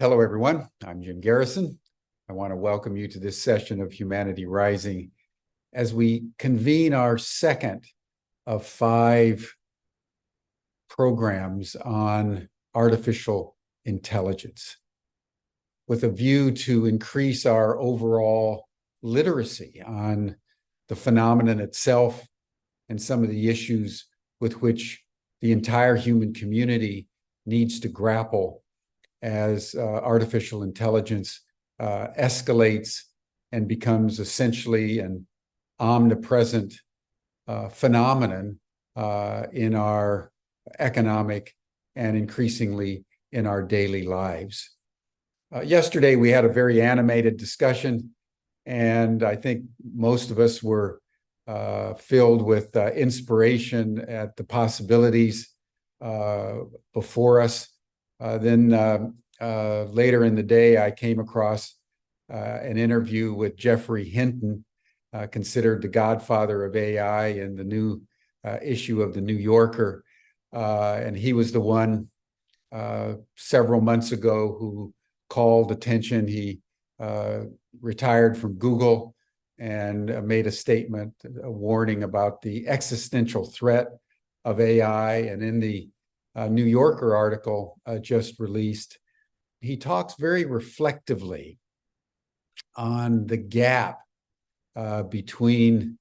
Hello, everyone. I'm Jim Garrison. I want to welcome you to this session of Humanity Rising as we convene our second of 5 programs on artificial intelligence with a view to increase our overall literacy on the phenomenon itself and some of the issues with which the entire human community needs to grapple as artificial intelligence escalates and becomes essentially an omnipresent phenomenon in our economic and increasingly in our daily lives. Yesterday, we had a very animated discussion, and I think most of us were filled with inspiration at the possibilities before us. Then later in the day, I came across an interview with Jeffries, considered the godfather of AI in the new issue of the New Yorker. And he was the one several months ago who called attention. He retired from Google and made a statement, a warning about the existential threat of AI. And in the New Yorker article just released, he talks very reflectively on the gap between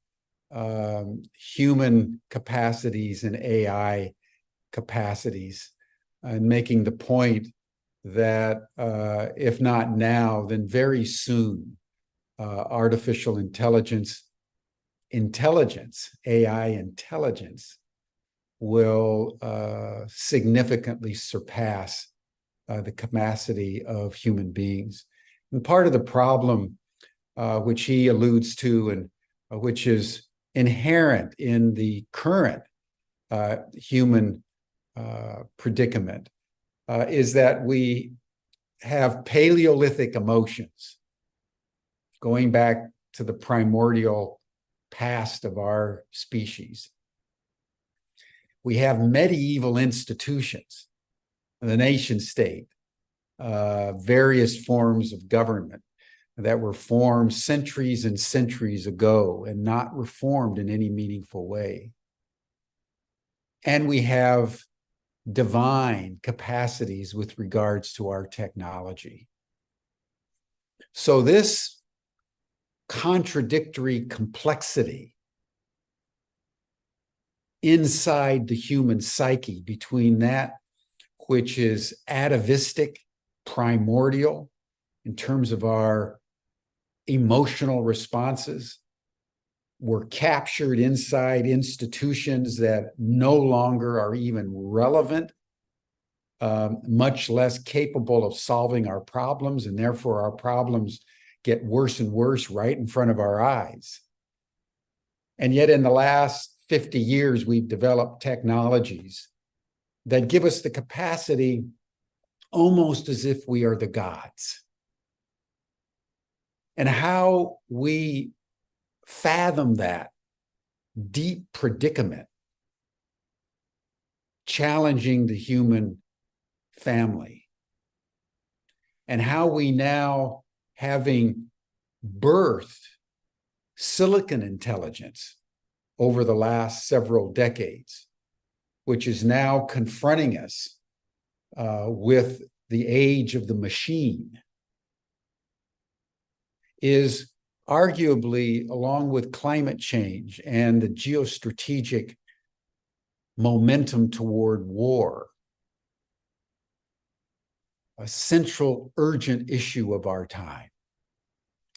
human capacities and AI capacities, and making the point that if not now, then very soon, artificial intelligence, AI intelligence, will significantly surpass the capacity of human beings. And part of the problem, which he alludes to and which is inherent in the current human predicament, is that we have Paleolithic emotions going back to the primordial past of our species. We have medieval institutions, the nation state, various forms of government that were formed centuries and centuries ago and not reformed in any meaningful way. And we have divine capacities with regards to our technology. So this contradictory complexity inside the human psyche between that which is atavistic, primordial in terms of our emotional responses, were captured inside institutions that no longer are even relevant, much less capable of solving our problems, and therefore our problems get worse and worse right in front of our eyes. And yet in the last 50 years, we've developed technologies that give us the capacity almost as if we are the gods. And how we fathom that deep predicament, challenging the human family, and how we now, having birthed silicon intelligence over the last several decades, which is now confronting us with the age of the machine, is arguably, along with climate change and the geostrategic momentum toward war, a central urgent issue of our time.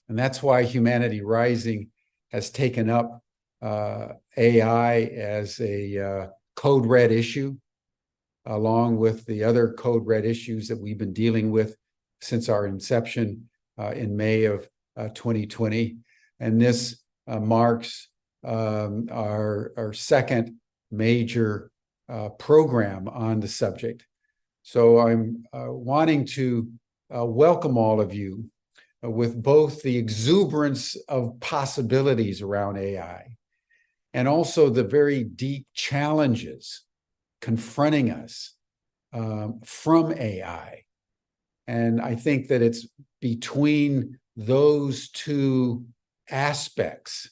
And that's why Humanity Rising has taken up AI as a code red issue, along with the other code red issues that we've been dealing with since our inception in May of 2020. And this marks our second major program on the subject. So I'm wanting to welcome all of you with both the exuberance of possibilities around AI and also the very deep challenges confronting us from AI, And I think that it's between those two aspects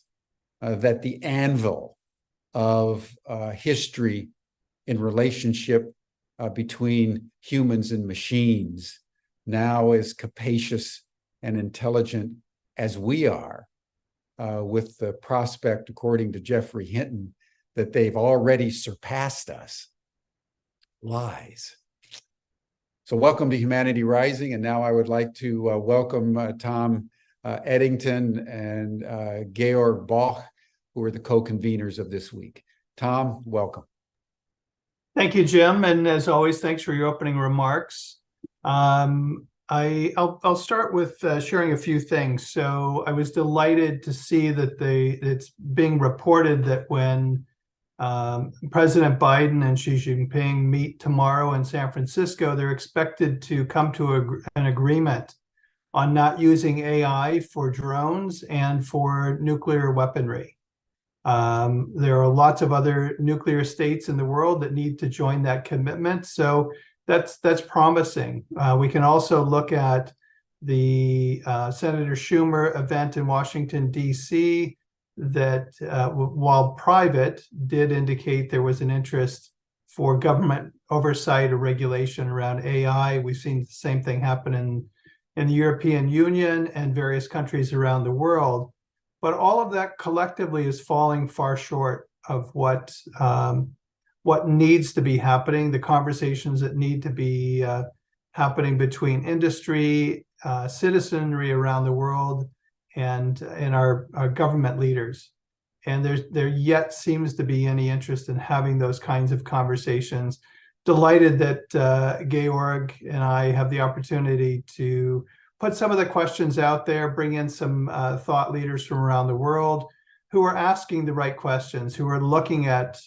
that the anvil of history in relationship between humans and machines, now as capacious and intelligent as we are, with the prospect, according to Jeffrey Hinton, that they've already surpassed us, lies. So welcome to Humanity Rising. And now I would like to welcome Tom Eddington and Georg Boch, who are the co-conveners of this week. Tom, welcome. Thank you, Jim. And as always, thanks for your opening remarks. I'll start with sharing a few things. So I was delighted to see that it's being reported that when President Biden and Xi Jinping meet tomorrow in San Francisco, they're expected to come to an agreement on not using AI for drones and for nuclear weaponry. There are lots of other nuclear states in the world that need to join that commitment. So that's promising. We can also look at the Senator Schumer event in Washington, D.C., that while private, did indicate there was an interest for government oversight or regulation around AI. We've seen the same thing happen in the European Union and various countries around the world. But all of that collectively is falling far short of what needs to be happening, the conversations that need to be happening between industry, citizenry around the world, and our government leaders. And there yet seems to be any interest in having those kinds of conversations. Delighted that Georg and I have the opportunity to put some of the questions out there, bring in some thought leaders from around the world who are asking the right questions, who are looking at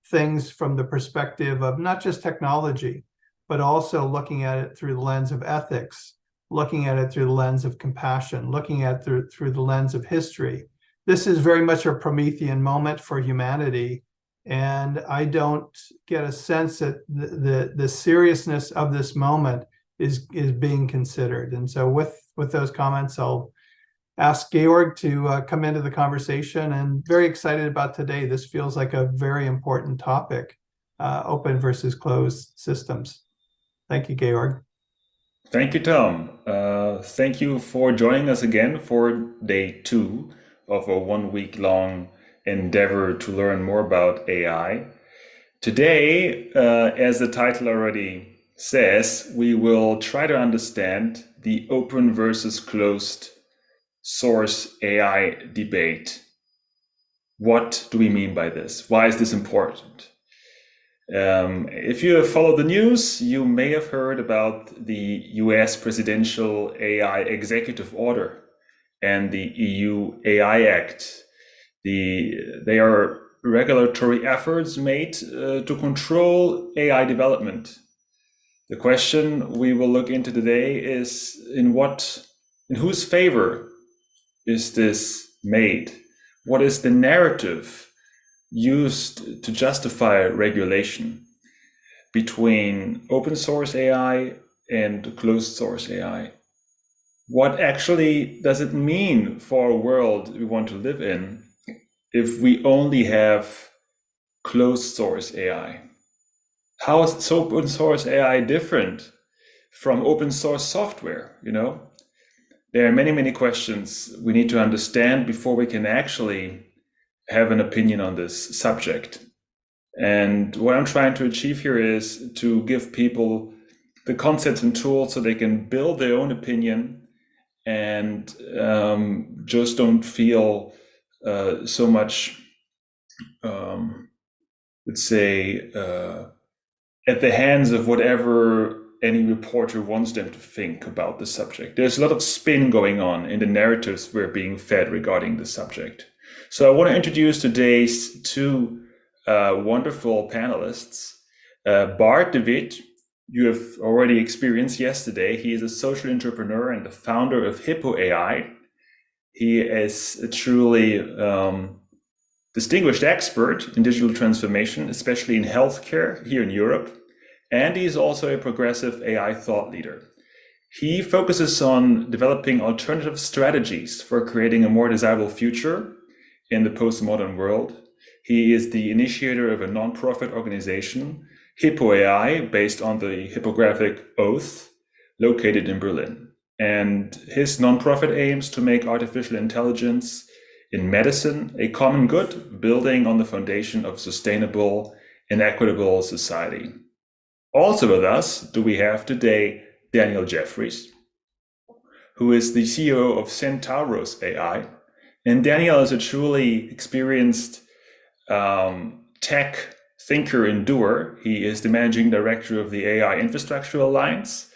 things from the perspective of not just technology, but also looking at it through the lens of ethics, looking at it through the lens of compassion, looking at it through the lens of history. This is very much a Promethean moment for humanity. And I don't get a sense that the seriousness of this moment is being considered. And so with those comments, I'll ask Georg to come into the conversation, and very excited about today. This feels like a very important topic, open versus closed systems. Thank you, Georg. Thank you, Tom. Thank you for joining us again for day 2 of a 1-week-long endeavor to learn more about AI. Today, as the title already says, we will try to understand the open versus closed source AI debate. What do we mean by this? Why is this important? If you have followed the news, you may have heard about the US Presidential AI Executive Order and the EU AI Act. They are regulatory efforts made to control AI development. The question we will look into today is in whose favor is this made? What is the narrative used to justify regulation between open source AI and closed source AI? What actually does it mean for a world we want to live in if we only have closed source AI? How is open source AI different from open source software? There are many questions we need to understand before we can actually have an opinion on this subject. And what I'm trying to achieve here is to give people the concepts and tools so they can build their own opinion and just don't feel so much, let's say, at the hands of whatever any reporter wants them to think about the subject. There's a lot of spin going on in the narratives we're being fed regarding the subject. So I want to introduce today's 2 wonderful panelists. Bart de Witte, you have already experienced yesterday. He is a social entrepreneur and the founder of HIPPO AI. He is a truly distinguished expert in digital transformation, especially in healthcare here in Europe. And he is also a progressive AI thought leader. He focuses on developing alternative strategies for creating a more desirable future in the postmodern world. He is the initiator of a non-profit organization, HIPPO AI, based on the Hippocratic Oath, located in Berlin. And his nonprofit aims to make artificial intelligence in medicine a common good, building on the foundation of sustainable and equitable society. Also with us do we have today Daniel Jeffries, who is the CEO of Kentauros AI. And Daniel is a truly experienced tech thinker and doer. He is the managing director of the AI Infrastructure Alliance,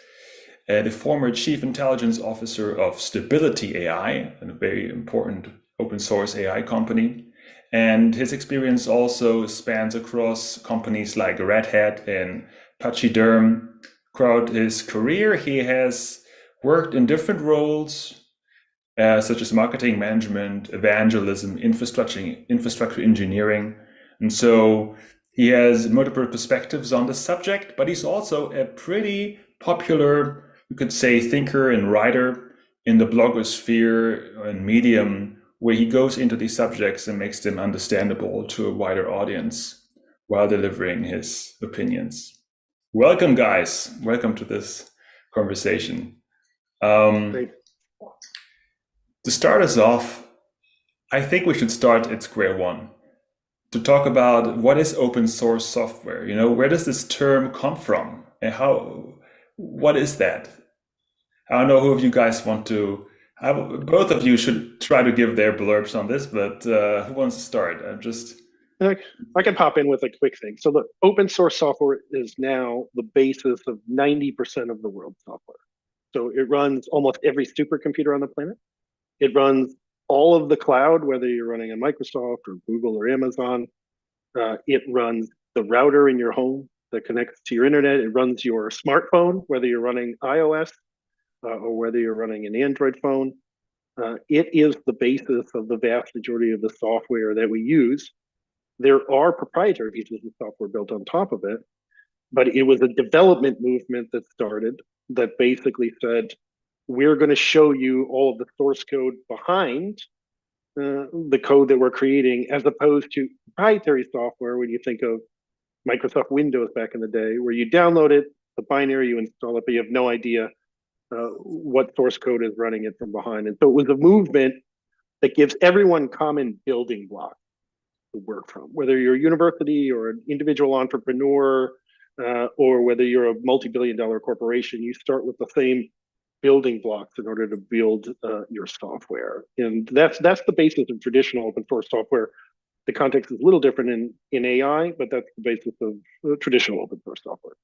the former chief intelligence officer of Stability AI, a very important open source AI company. And his experience also spans across companies like Red Hat and Pachyderm. Throughout his career, he has worked in different roles, such as marketing management, evangelism, infrastructure engineering. And so he has multiple perspectives on the subject, but he's also a pretty popular, you could say, thinker and writer in the blogosphere and Medium, where he goes into these subjects and makes them understandable to a wider audience while delivering his opinions. Welcome, guys. Welcome to this conversation. To start us off, I think we should start at square one to talk about what is open source software. You know, where does this term come from, and what is that? I don't know who of you guys want to. Both of you should try to give their blurbs on this, but who wants to start? I can pop in with a quick thing. So the open source software is now the basis of 90% of the world's software. So it runs almost every supercomputer on the planet. It runs all of the cloud, whether you're running on Microsoft or Google or Amazon. It runs the router in your home that connects to your internet. It runs your smartphone, whether you're running iOS or whether you're running an Android phone. It is the basis of the vast majority of the software that we use. There are proprietary pieces of software built on top of it, but it was a development movement that started that basically said, we're going to show you all of the source code behind the code that we're creating, as opposed to proprietary software when you think of Microsoft Windows back in the day, where you download it, the binary, you install it, but you have no idea what source code is running it from behind. And so it was a movement that gives everyone common building blocks to work from, whether you're a university or an individual entrepreneur, or whether you're a multi-billion-dollar corporation. You start with the same building blocks in order to build your software, and that's the basis of traditional open source software. The context is a little different in AI, but that's the basis of traditional open source software.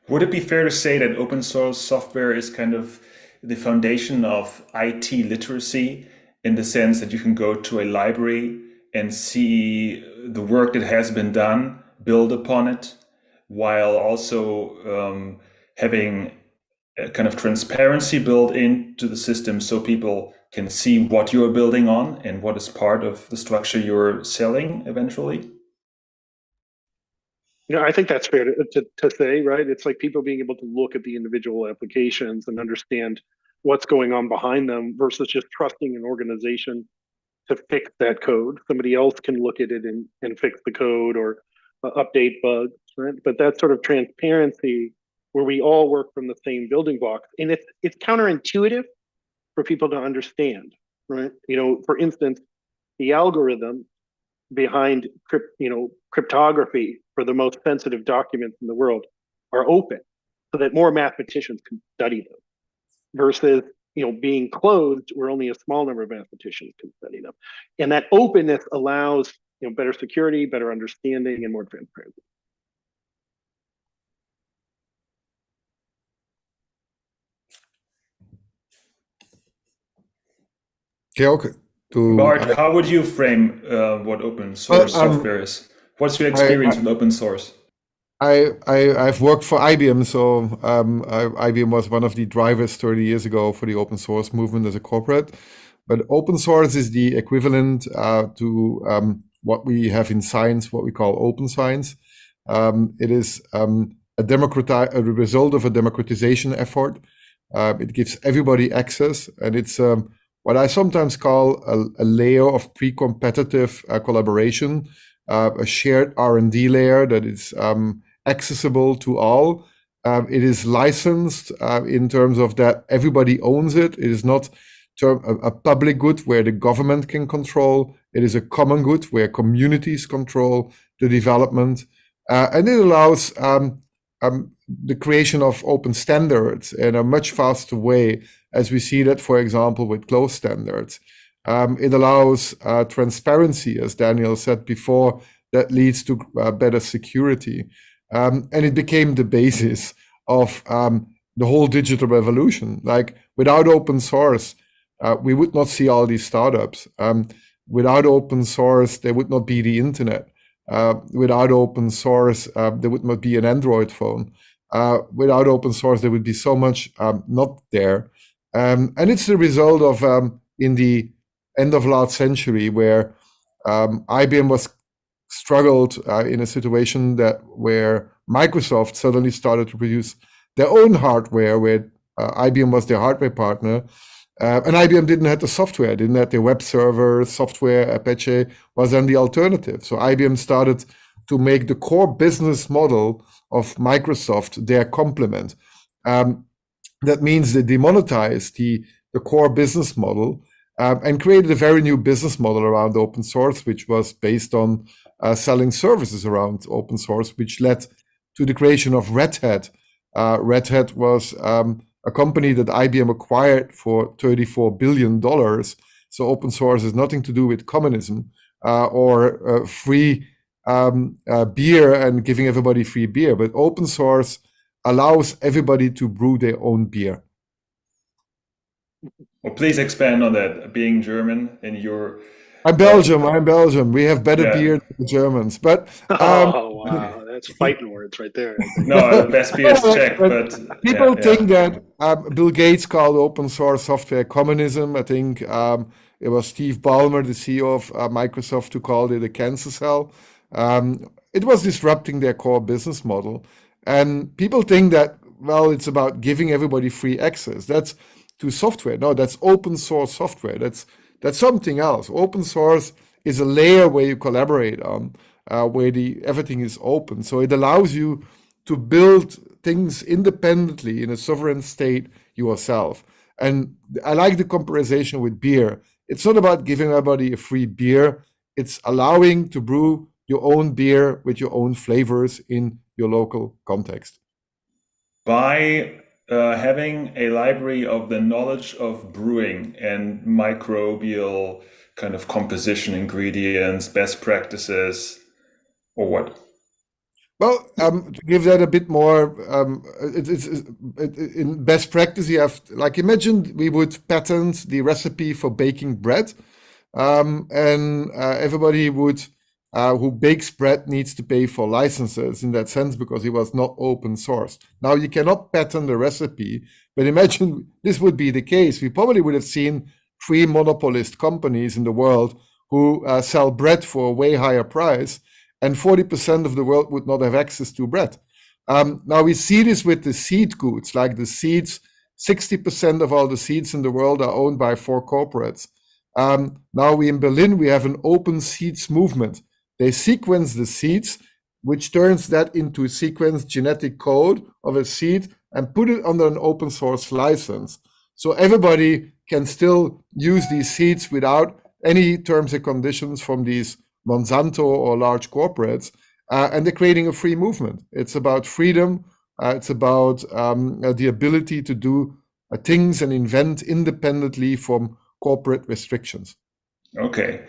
Would it be fair to say that open source software is kind of the foundation of IT literacy, in the sense that you can go to a library and see the work that has been done, build upon it, while also having a kind of transparency built into the system so people can see what you're building on and what is part of the structure you're selling eventually? I think that's fair to say, right? It's like people being able to look at the individual applications and understand what's going on behind them versus just trusting an organization to fix that code. Somebody else can look at it and fix the code or update bugs, right? But that sort of transparency where we all work from the same building blocks, and it's counterintuitive for people to understand, right? For instance, the algorithm behind cryptography for the most sensitive documents in the world are open, so that more mathematicians can study them, versus being closed where only a small number of mathematicians can study them. And that openness allows better security, better understanding, and more transparency. Georg, Bart, how would you frame what open source software is? What's your experience with open source? I've worked for IBM, so IBM was one of the drivers 30 years ago for the open source movement as a corporate. But open source is the equivalent to what we have in science, what we call open science. It is a result of a democratization effort It gives everybody access, and it's what I sometimes call a layer of pre-competitive collaboration, a shared R&D layer that is accessible to all. It is licensed in terms of that everybody owns it. It is not a public good where the government can control. It is a common good where communities control the development. And it allows the creation of open standards in a much faster way, as we see that, for example, with closed standards. It allows transparency, as Daniel said before, that leads to better security. And it became the basis of the whole digital revolution. Like, without open source, we would not see all these startups. Without open source, there would not be the internet. Without open source, there would not be an Android phone. Without open source, there would be so much not there. And it's the result of, in the end of last century, where IBM was struggled in a situation where Microsoft suddenly started to produce their own hardware, where IBM was their hardware partner. And IBM didn't have the software, didn't have the web server software. Apache was then the alternative. So IBM started to make the core business model of Microsoft their complement. That means they demonetized the core business model and created a very new business model around open source, which was based on selling services around open source, which led to the creation of Red Hat. Red Hat was a company that IBM acquired for $34 billion. So open source has nothing to do with communism or free beer and giving everybody free beer. But open source allows everybody to brew their own beer. Well, please expand on that. Being German and your... I'm Belgium. We have better beer than the Germans. But oh wow, that's fighting words right there. No, the best beer is Czech, but people think that Bill Gates called open source software communism. I think it was Steve Ballmer, the CEO of Microsoft, who called it a cancer cell. It was disrupting their core business model, and people think that, well, it's about giving everybody free access. That's to software. No, that's open source software. That's something else. Open source is a layer where you collaborate on, where everything is open. So it allows you to build things independently in a sovereign state yourself. And I like the comparison with beer. It's not about giving everybody a free beer. It's allowing to brew your own beer with your own flavors in your local context. By having a library of the knowledge of brewing and microbial kind of composition, ingredients, best practices, or what? Well, to give that a bit more, in best practice, you have, like, imagine we would patent the recipe for baking bread, and everybody would who bakes bread needs to pay for licenses in that sense, because it was not open source. Now, you cannot patent the recipe, but imagine this would be the case. We probably would have seen 3 monopolist companies in the world who sell bread for a way higher price, and 40% of the world would not have access to bread. Now, we see this with the seed goods, like the seeds. 60% of all the seeds in the world are owned by 4 corporates. Now, in Berlin, we have an open seeds movement. They sequence the seeds, which turns that into a sequenced genetic code of a seed and put it under an open source license. So everybody can still use these seeds without any terms and conditions from these Monsanto or large corporates. And they're creating a free movement. It's about freedom. It's about the ability to do things and invent independently from corporate restrictions. Okay.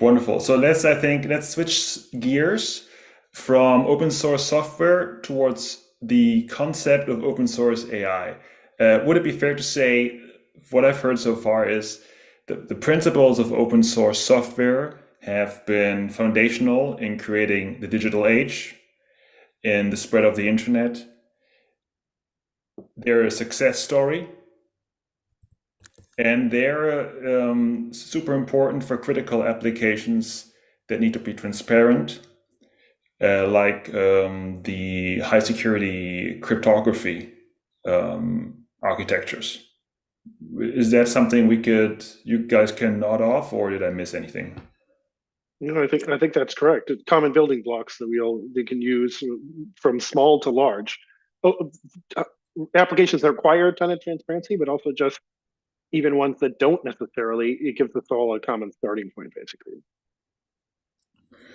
Wonderful. So let's switch gears from open source software towards the concept of open source AI. Would it be fair to say, what I've heard so far is the principles of open source software have been foundational in creating the digital age, in the spread of the internet. They're a success story. And they're super important for critical applications that need to be transparent, like the high security cryptography. architectures. Is that something you guys can nod off, or did I miss anything? No, I think that's correct. It's common building blocks that they can use from small to large. Oh, uh, applications that require a ton of transparency, but also just even ones that don't necessarily. It gives us all a common starting point, basically.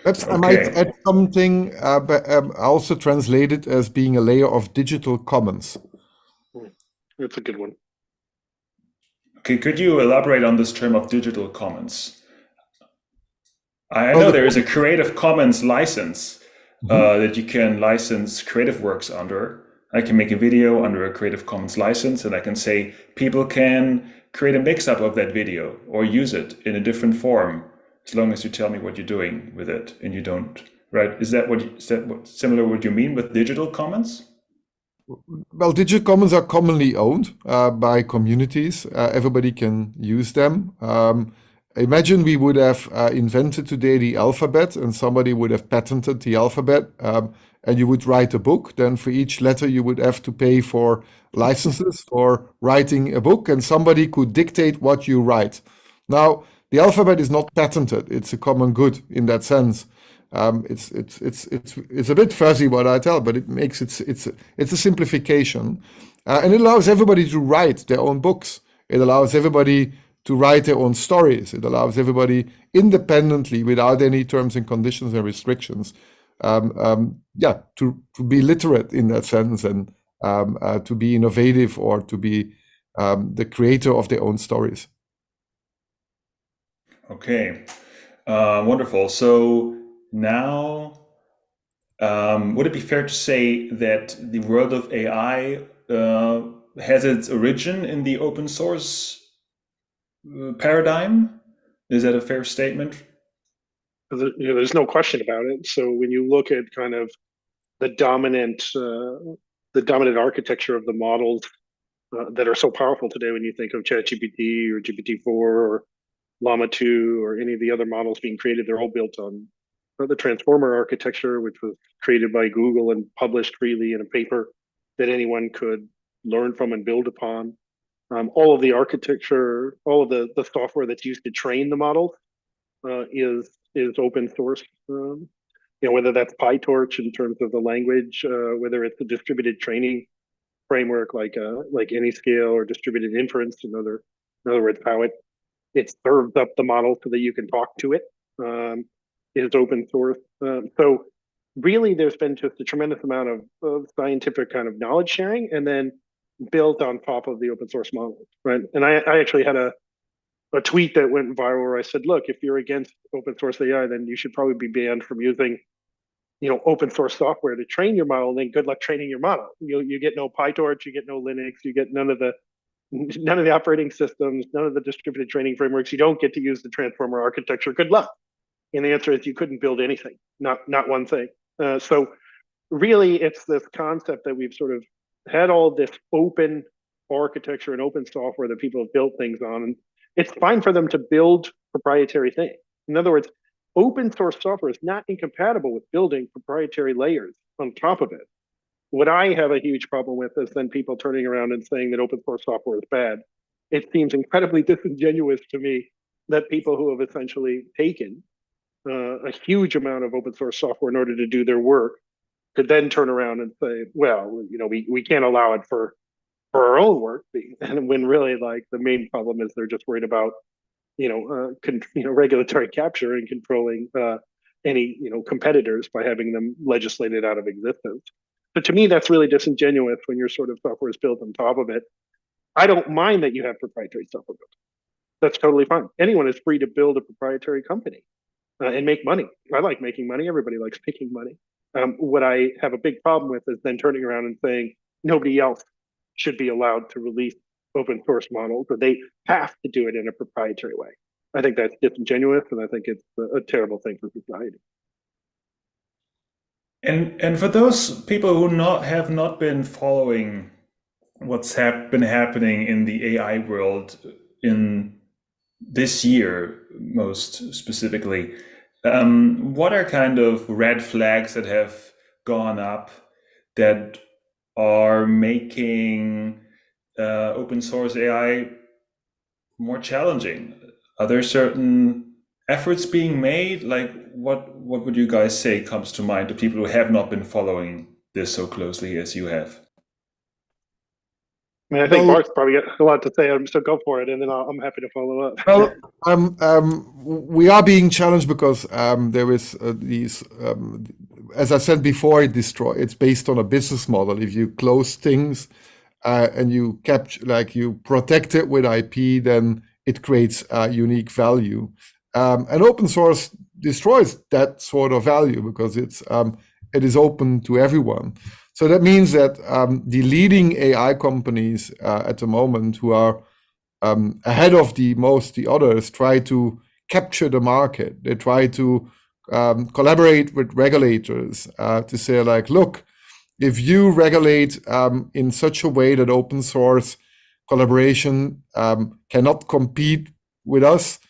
Perhaps I might Okay. add something, but also translated as being a layer of digital commons. That's a good one. Okay, could you elaborate on this term of digital commons? I Well, know there is a Creative Commons license that you can license creative works under. I can make a video under a Creative Commons license, and I can say people can create a mix-up of that video or use it in a different form, as long as you tell me what you're doing with it and you don't. Right? Is that similar what you mean with digital commons? Well, digital commons are commonly owned by communities. Everybody can use them. Imagine we would have invented today the alphabet and somebody would have patented the alphabet, and you would write a book. Then for each letter, you would have to pay for licenses for writing a book, and somebody could dictate what you write. Now, the alphabet is not patented. It's a common good in that sense. It's a bit fuzzy what I tell, but it makes it's a simplification, and it allows everybody to write their own books. It allows everybody to write their own stories. It allows everybody independently, without any terms and conditions and restrictions, to be literate in that sense, and to be innovative, or to be the creator of their own stories. Okay, wonderful. So now, would it be fair to say that the world of AI has its origin in the open source paradigm? Is that a fair statement? There's no question about it. So when you look at kind of the dominant architecture of the models that are so powerful today, when you think of ChatGPT or GPT-4 or Llama 2 or any of the other models being created, they're all built on the transformer architecture, which was created by Google and published freely in a paper that anyone could learn from and build upon. All of the architecture, all of the software that's used to train the models is open source. Whether that's PyTorch in terms of the language, whether it's a distributed training framework like Anyscale, or distributed inference, in other words, how it serves up the model so that you can talk to it, is open source. So really, there's been just a tremendous amount of scientific kind of knowledge sharing, and then built on top of the open source models, right? And I actually had a tweet that went viral where I said, look, if you're against open source AI, then you should probably be banned from using open source software to train your model. And then good luck training your model. You get no PyTorch, you get no Linux, you get none of the operating systems, none of the distributed training frameworks. You don't get to use the transformer architecture. Good luck. And the answer is you couldn't build anything, not one thing. So really, it's this concept that we've sort of had all this open architecture and open software that people have built things on. And it's fine for them to build proprietary things. In other words, open source software is not incompatible with building proprietary layers on top of it. What I have a huge problem with is then people turning around and saying that open source software is bad. It seems incredibly disingenuous to me that people who have essentially taken a huge amount of open source software in order to do their work could then turn around and say, well, we can't allow it for our own work. And when really, like, the main problem is they're just worried about regulatory capture and controlling any competitors by having them legislated out of existence. But to me, that's really disingenuous when your sort of software is built on top of it. I don't mind that you have proprietary software built. That's totally fine. Anyone is free to build a proprietary company and make money. I like making money. Everybody likes making money. What I have a big problem with is then turning around and saying nobody else should be allowed to release open source models, or they have to do it in a proprietary way. I think that's disingenuous, and I think it's a terrible thing for society. And for those people who have not been following what's been happening in the AI world in this year, most specifically, what are kind of red flags that have gone up that are making open source AI more challenging? Are there certain efforts being made? Like, what would you guys say comes to mind to people who have not been following this so closely as you have? I mean, I think Well, Bart's probably got a lot to say, so go for it, and then I'm happy to follow up. Well, we are being challenged because there is these, as I said before, it's based on a business model. If you close things and you capture, like you protect it with IP, then it creates unique value. And open source destroys that sort of value because it is open to everyone. So that means that the leading AI companies at the moment who are ahead of the others try to capture the market. They try to collaborate with regulators to say, like, look, if you regulate in such a way that open source collaboration cannot compete with us,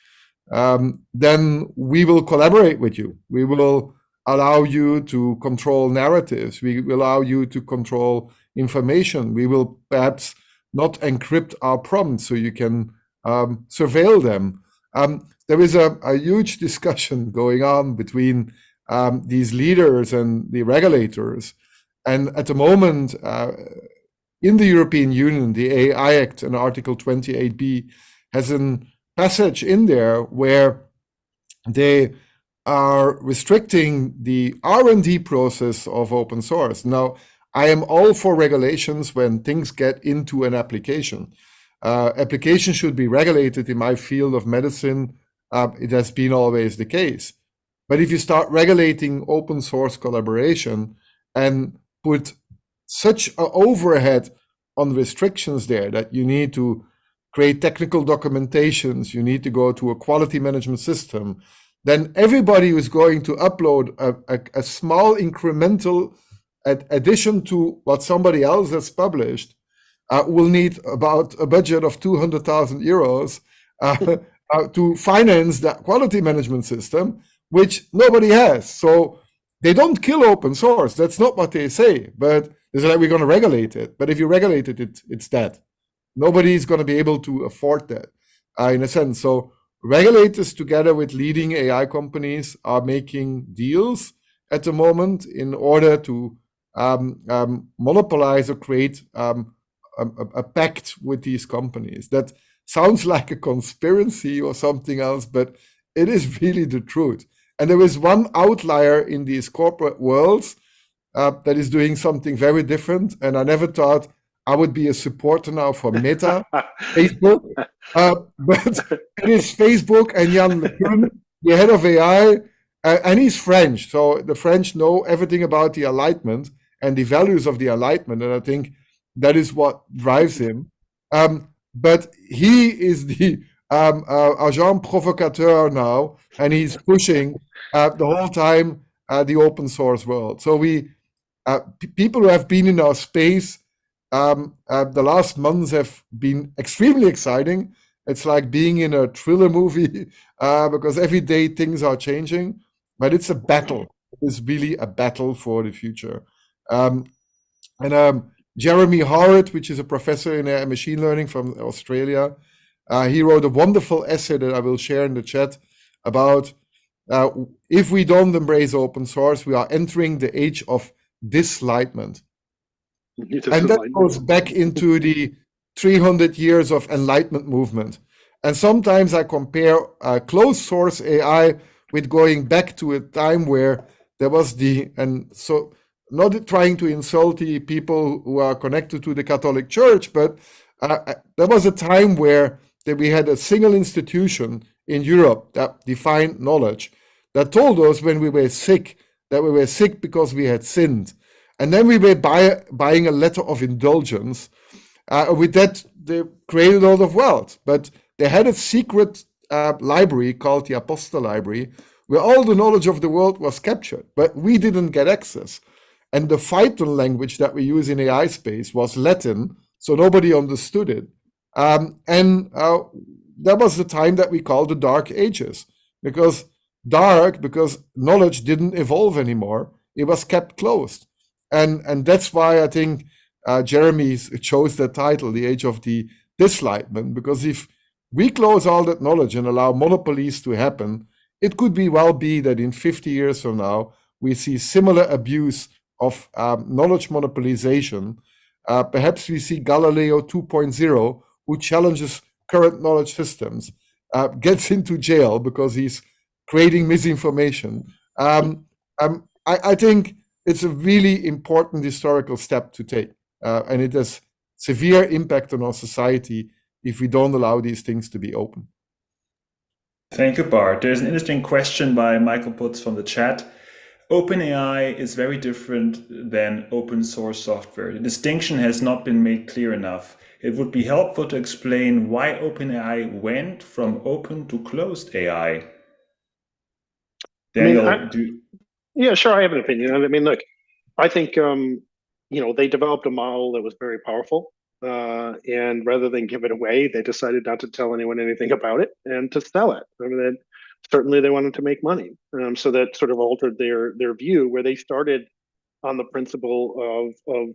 then we will collaborate with you. We will allow you to control narratives. We will allow you to control information. We will perhaps not encrypt our prompts so you can surveil them. There is a huge discussion going on between these leaders and the regulators. And at the moment, in the European Union, the AI Act and Article 28B has a passage in there where they are restricting the R&D process of open source. Now, I am all for regulations when things get into an application. Application should be regulated. In my field of medicine, it has been always the case. But if you start regulating open source collaboration and put such an overhead on restrictions there that you need to create technical documentations, you need to go to a quality management system, then everybody who is going to upload a small incremental addition to what somebody else has published will need about a budget of 200,000 euros to finance that quality management system, which nobody has. So they don't kill open source. That's not what they say, but they say, like, we're going to regulate it. But if you regulate it, it's dead. Nobody's going to be able to afford that in a sense. So regulators together with leading AI companies are making deals at the moment in order to monopolize or create a pact with these companies. That sounds like a conspiracy or something else, but it is really the truth. And there is one outlier in these corporate worlds that is doing something very different. And I never thought I would be a supporter now for Meta, Facebook, but it is Facebook and Jan LeCun, the head of AI, and he's French. So the French know everything about the Enlightenment and the values of the Enlightenment. And I think that is what drives him. But he is the agent provocateur now, and he's pushing the whole time the open source world. So people who have been in our space the last months have been extremely exciting. It's like being in a thriller movie because every day things are changing, but it's a battle. It's really a battle for the future. Jeremy Howard, which is a professor in machine learning from Australia, he wrote a wonderful essay that I will share in the chat about if we don't embrace open source, we are entering the age of dislightenment. And that goes back into the 300 years of Enlightenment movement. And sometimes I compare closed source AI with going back to a time where there was not trying to insult the people who are connected to the Catholic Church, but there was a time where we had a single institution in Europe that defined knowledge, that told us when we were sick, that we were sick because we had sinned. And then we were buying a letter of indulgence. With that, they created a lot of wealth. But they had a secret library called the Apostle Library, where all the knowledge of the world was captured. But we didn't get access. And the Python language that we use in AI space was Latin, so nobody understood it. That was the time that we called the Dark Ages. Because knowledge didn't evolve anymore. It was kept closed. And that's why I think Jeremy chose the title, The Age of the Dislightenment, because if we close all that knowledge and allow monopolies to happen, it could well be that in 50 years from now, we see similar abuse of knowledge monopolization. Perhaps we see Galileo 2.0, who challenges current knowledge systems, gets into jail because he's creating misinformation. I think it's a really important historical step to take, and it has severe impact on our society if we don't allow these things to be open. Thank you, Bart. There's an interesting question by Michael Putz from the chat. OpenAI is very different than open source software. The distinction has not been made clear enough. It would be helpful to explain why OpenAI went from open to closed AI. Daniel, yeah, sure. I have an opinion. I mean, look, I think they developed a model that was very powerful, and rather than give it away, they decided not to tell anyone anything about it and to sell it. I mean, certainly they wanted to make money, so that sort of altered their view, where they started on the principle of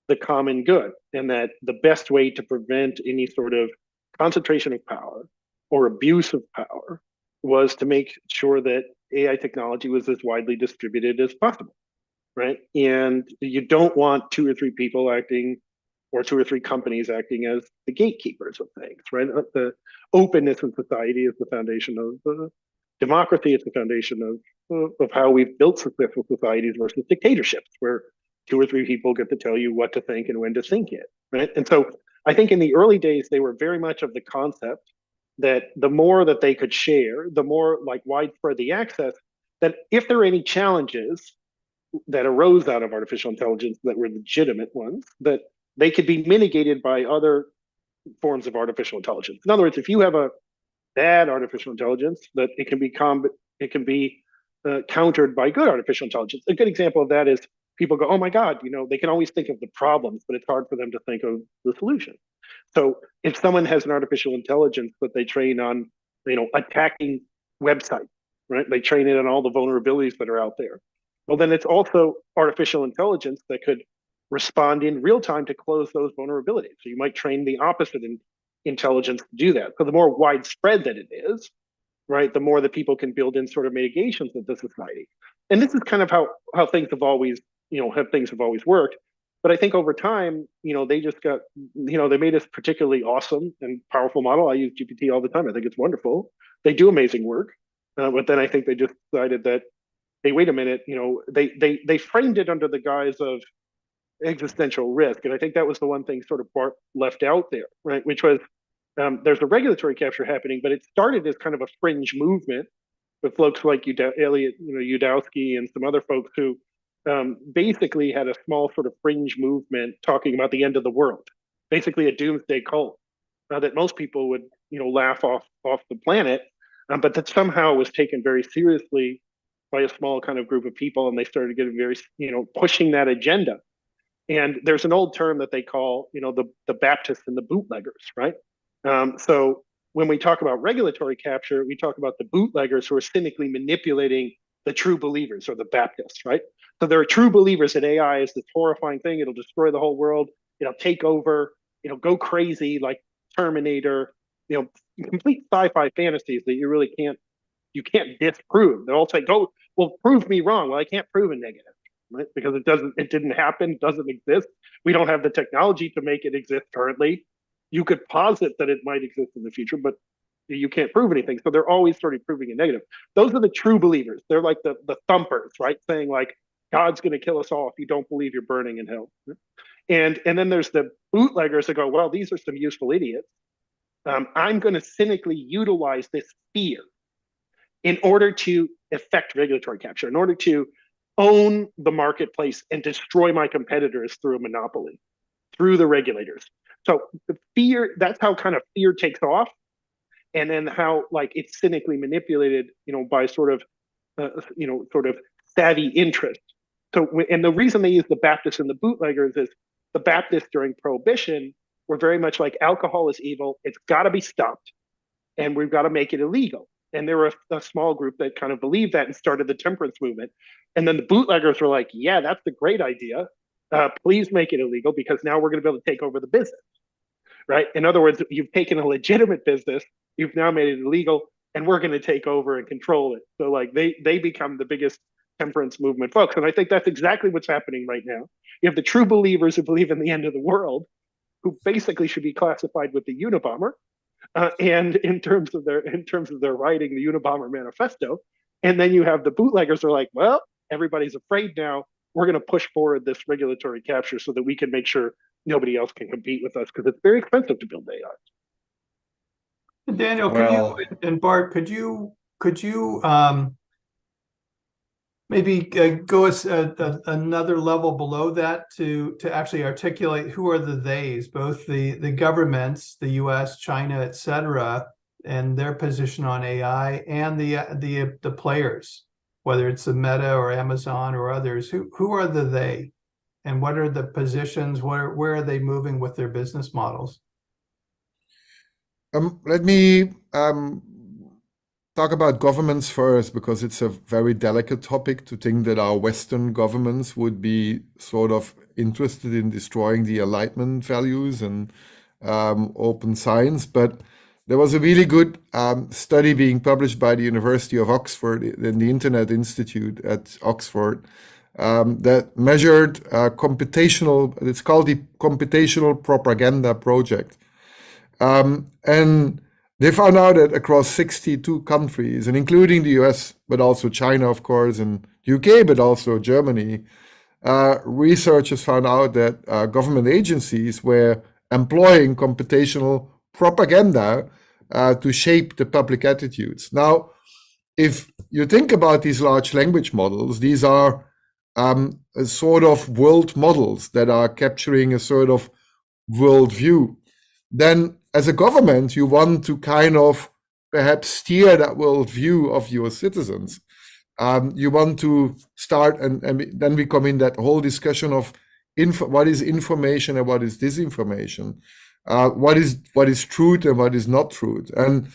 the common good, and that the best way to prevent any sort of concentration of power or abuse of power was to make sure that AI technology was as widely distributed as possible, right? And you don't want 2 or 3 people acting, or 2 or 3 companies acting as the gatekeepers of things, right? The openness in society is the foundation of democracy. It's the foundation of how we've built successful societies versus dictatorships, where 2 or 3 people get to tell you what to think and when to think it, right? And so I think in the early days, they were very much of the concept that the more that they could share, the more like widespread the access, that if there are any challenges that arose out of artificial intelligence that were legitimate ones, that they could be mitigated by other forms of artificial intelligence. In other words, if you have a bad artificial intelligence, that it can be countered by good artificial intelligence. A good example of that is people go, oh my God, they can always think of the problems, but it's hard for them to think of the solution. So if someone has an artificial intelligence that they train on, attacking websites, right? They train it on all the vulnerabilities that are out there. Well, then it's also artificial intelligence that could respond in real time to close those vulnerabilities. So you might train the opposite intelligence to do that. So the more widespread that it is, right, the more that people can build in sort of mitigations into society. And this is kind of how things have always, have always worked. But I think over time, they just got, they made this particularly awesome and powerful model. I use GPT all the time. I think it's wonderful. They do amazing work. But then I think they just decided that, hey, wait a minute, they framed it under the guise of existential risk. And I think that was the one thing sort of Bart left out there, right? Which was there's a regulatory capture happening, but it started as kind of a fringe movement with folks like Elliot, Udowski and some other folks who basically had a small sort of fringe movement talking about the end of the world, basically a doomsday cult that most people would, laugh off the planet, but that somehow was taken very seriously by a small kind of group of people, and they started getting very, pushing that agenda. And there's an old term that they call, the Baptists and the bootleggers, right? So when we talk about regulatory capture, we talk about the bootleggers who are cynically manipulating the true believers, or the Baptists, right? So there are true believers that AI is this horrifying thing. It'll destroy the whole world. It'll take over. It'll go crazy like Terminator. Complete sci-fi fantasies that you really can't disprove. They'll all say, "Go, well, prove me wrong." Well, I can't prove a negative, right? Because it didn't happen, doesn't exist. We don't have the technology to make it exist currently. You could posit that it might exist in the future, but you can't prove anything. So they're always sort of proving a negative. Those are the true believers. They're like the thumpers, right? Saying like, God's going to kill us all if you don't believe you're burning in hell. And then there's the bootleggers that go, well, these are some useful idiots. I'm going to cynically utilize this fear in order to effect regulatory capture, in order to own the marketplace and destroy my competitors through a monopoly, through the regulators. So the fear, that's how kind of fear takes off. And then how like it's cynically manipulated, by sort of savvy interest. So, and the reason they use the Baptists and the bootleggers is the Baptists during Prohibition were very much like alcohol is evil. It's got to be stopped, and we've got to make it illegal. And there were a small group that kind of believed that and started the temperance movement. And then the bootleggers were like, yeah, that's a great idea. please make it illegal because now we're going to be able to take over the business, right? In other words, you've taken a legitimate business, you've now made it illegal, and we're going to take over and control it. So like they become the biggest temperance movement folks. And I think that's exactly what's happening right now. You have the true believers who believe in the end of the world, who basically should be classified with the Unabomber, and in terms of their writing the Unabomber manifesto. And then you have the bootleggers who are like, well, everybody's afraid now. We're going to push forward this regulatory capture so that we can make sure nobody else can compete with us because it's very expensive to build AI. And Daniel, Well- could you, and Bart, could you maybe go another level below that to actually articulate who are the theys, both the governments, the U.S., China, et cetera, and their position on AI, and the players, whether it's the Meta or Amazon or others. Who are the they, and what are the positions? Where are they moving with their business models? Let me talk about governments first, because it's a very delicate topic to think that our Western governments would be sort of interested in destroying the Enlightenment values and open science. But there was a really good study being published by the University of Oxford and the Internet Institute at Oxford that measured computational, it's called the Computational Propaganda Project. And they found out that across 62 countries, and including the US, but also China, of course, and UK, but also Germany, researchers found out that government agencies were employing computational propaganda to shape the public attitudes. Now, if you think about these large language models, these are a sort of world models that are capturing a sort of worldview. Then as a government, you want to kind of perhaps steer that worldview of your citizens. You want to start, and then we come in that whole discussion of what is information and what is disinformation, what is truth and what is not truth. And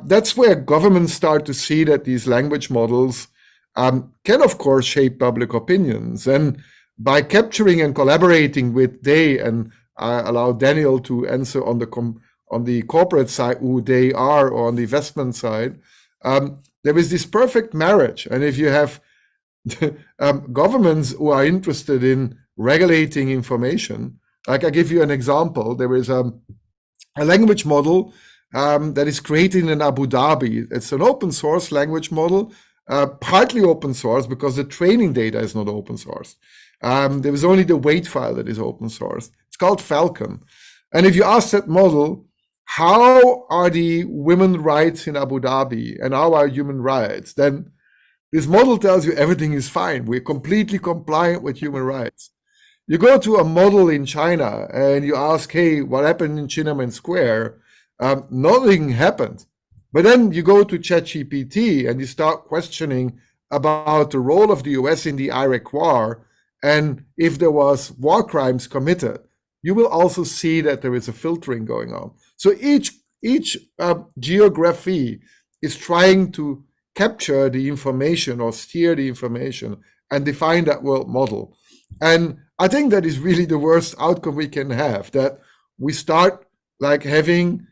that's where governments start to see that these language models can, of course, shape public opinions. And by capturing and collaborating with they, and I allow Daniel to answer on the corporate side who they are, or on the investment side, there is this perfect marriage. And if you have governments who are interested in regulating information, like I give you an example, there is a language model that is created in Abu Dhabi. It's an open source language model, partly open source because the training data is not open source. There is only the weight file that is open source. It's called Falcon. And if you ask that model, how are the women's rights in Abu Dhabi and how are human rights? Then this model tells you everything is fine. We're completely compliant with human rights. You go to a model in China and you ask, hey, what happened in Tiananmen Square? Nothing happened. But then you go to ChatGPT and you start questioning about the role of the US in the Iraq war, and if there was war crimes committed, you will also see that there is a filtering going on. So each geography is trying to capture the information or steer the information and define that world model. And I think that is really the worst outcome we can have, that we start like having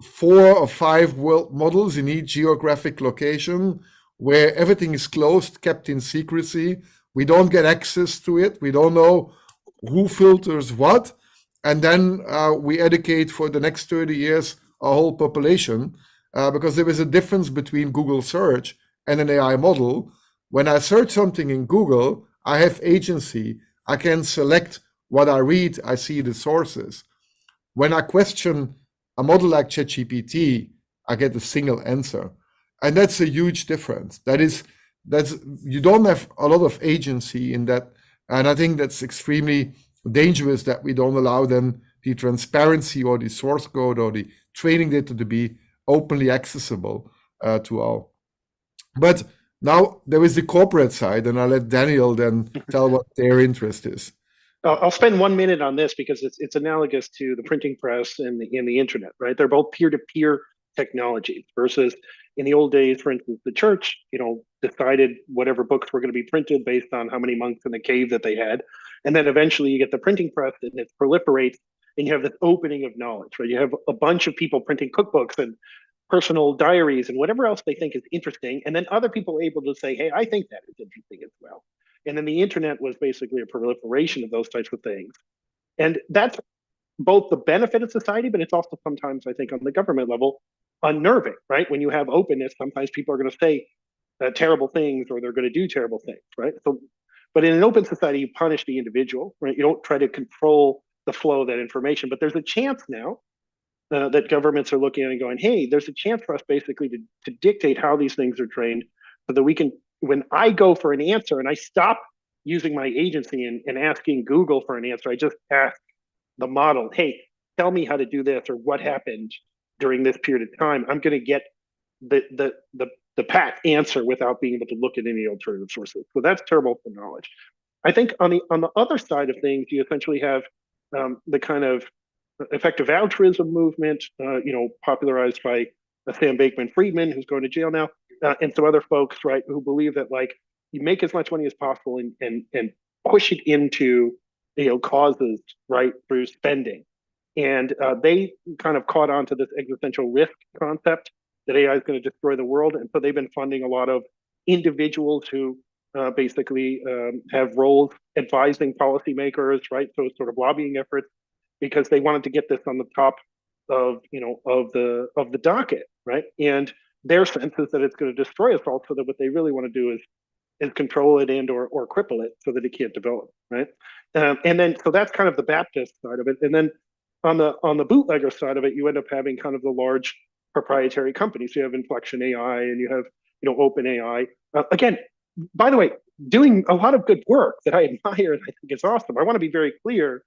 4 or 5 world models in each geographic location where everything is closed, kept in secrecy. We don't get access to it. We don't know who filters what. And then we educate for the next 30 years a whole population because there is a difference between Google search and an AI model. When I search something in Google, I have agency. I can select what I read. I see the sources. When I question a model like ChatGPT, I get a single answer. And that's a huge difference. That's you don't have a lot of agency in that. And I think that's extremely dangerous that we don't allow them the transparency or the source code or the training data to be openly accessible to all. But now there is the corporate side, and I'll let Daniel then tell what their interest is. I'll spend 1 minute on this because it's analogous to the printing press and the internet, right? They're both peer-to-peer technologies versus in the old days, for instance, the church, decided whatever books were going to be printed based on how many monks in the cave that they had. And then eventually you get the printing press and it proliferates and you have this opening of knowledge, right? You have a bunch of people printing cookbooks and personal diaries and whatever else they think is interesting. And then other people are able to say, hey, I think that is interesting as well. And then the internet was basically a proliferation of those types of things. And that's both the benefit of society, but it's also sometimes, I think, on the government level, unnerving, right? When you have openness, sometimes people are going to say terrible things or they're going to do terrible things, right? So, but in an open society, you punish the individual, right? You don't try to control the flow of that information. But there's a chance now that governments are looking at and going, hey, there's a chance for us basically to dictate how these things are trained so that we can, when I go for an answer and I stop using my agency and asking Google for an answer, I just ask the model, hey, tell me how to do this or what happened during this period of time. I'm going to get the pat answer without being able to look at any alternative sources. So that's terrible for knowledge. I think on the other side of things, you essentially have the kind of effective altruism movement, popularized by Sam Bankman-Friedman, who's going to jail now, and some other folks, right, who believe that like you make as much money as possible and push it into causes, right, through spending. And they kind of caught on to this existential risk concept that AI is going to destroy the world. And so they've been funding a lot of individuals who basically have roles advising policymakers, right? So sort of lobbying efforts, because they wanted to get this on the top of the docket, right? And their sense is that it's going to destroy us all, so that what they really want to do is control it and or cripple it so that it can't develop, right? And then so that's kind of the Baptist side of it. And then on the bootlegger side of it, you end up having kind of the large proprietary companies. You have Inflection AI and you have Open AI. Again, by the way, doing a lot of good work that I admire and I think is awesome. I want to be very clear.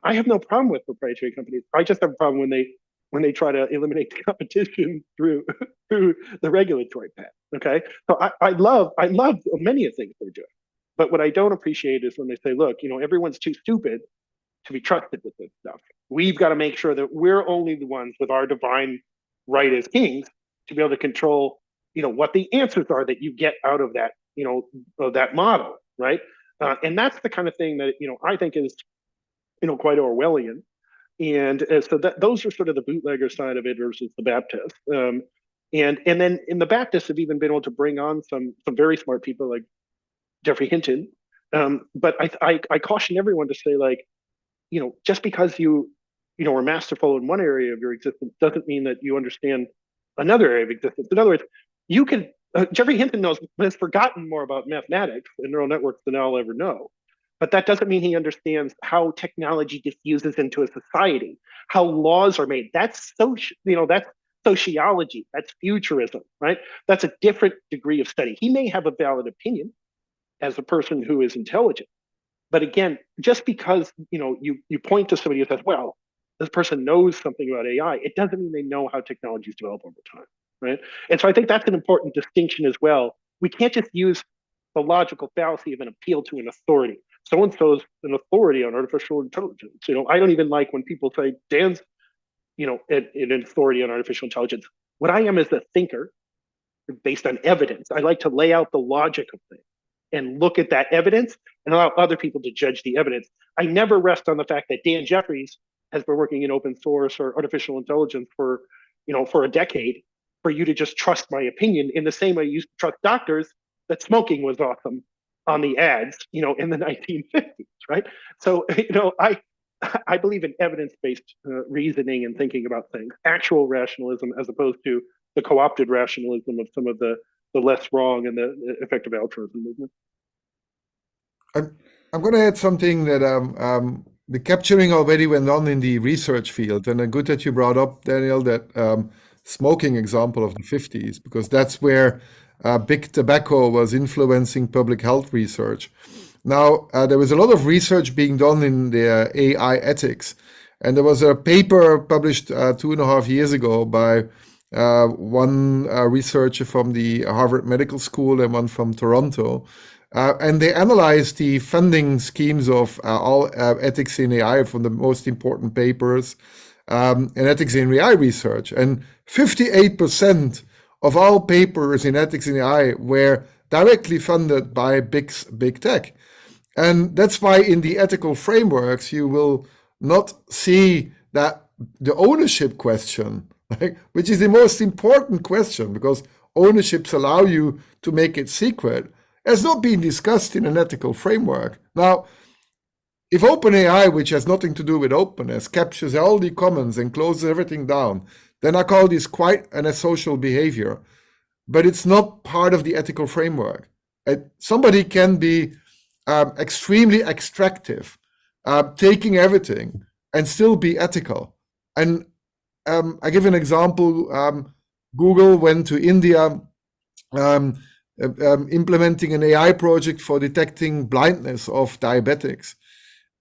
I have no problem with proprietary companies. I just have a problem when they try to eliminate the competition through the regulatory path. Okay, so I love many of the things they're doing, but what I don't appreciate is when they say, look, everyone's too stupid to be trusted with this stuff. We've got to make sure that we're only the ones with our divine right as kings to be able to control, what the answers are that you get out of that, of that model, right? And that's the kind of thing that I think is, quite Orwellian. And so those are sort of the bootlegger side of it versus the Baptist. And then in the Baptists have even been able to bring on some very smart people like Geoffrey Hinton. But I caution everyone to say, like, just because you are masterful in one area of your existence doesn't mean that you understand another area of existence. In other words, you can Geoffrey Hinton has forgotten more about mathematics and neural networks than I'll ever know. But that doesn't mean he understands how technology diffuses into a society, how laws are made. That's that's sociology, that's futurism, right? That's a different degree of study. He may have a valid opinion as a person who is intelligent. But again, just because you point to somebody who says, well, this person knows something about AI, it doesn't mean they know how technologies develop over time, right? And so I think that's an important distinction as well. We can't just use the logical fallacy of an appeal to an authority. So-and-so's an authority on artificial intelligence. I don't even like when people say Dan's, an authority on artificial intelligence. What I am is a thinker based on evidence. I like to lay out the logic of things and look at that evidence and allow other people to judge the evidence. I never rest on the fact that Dan Jeffries has been working in open source or artificial intelligence for a decade, for you to just trust my opinion in the same way you used to trust doctors that smoking was awesome on the ads, in the 1950s, right? So, I believe in evidence-based reasoning and thinking about things, actual rationalism, as opposed to the co-opted rationalism of some of the less wrong and the effective altruism movement. I'm going to add something that the capturing already went on in the research field, and good that you brought up, Daniel, that smoking example of the 50s, because that's where big tobacco was influencing public health research. Now, there was a lot of research being done in the AI ethics, and there was a paper published 2.5 years ago by one researcher from the Harvard Medical School and one from Toronto, and they analyzed the funding schemes of all ethics in AI from the most important papers and ethics in AI research. And 58% of all papers in ethics in AI were directly funded by big tech. And that's why in the ethical frameworks, you will not see that the ownership question, right, which is the most important question, because ownerships allow you to make it secret, has not been discussed in an ethical framework. Now, if OpenAI, which has nothing to do with openness, captures all the comments and closes everything down, then I call this quite an asocial behavior. But it's not part of the ethical framework. Somebody can be extremely extractive, taking everything, and still be ethical. And I give an example. Google went to India implementing an AI project for detecting blindness of diabetics.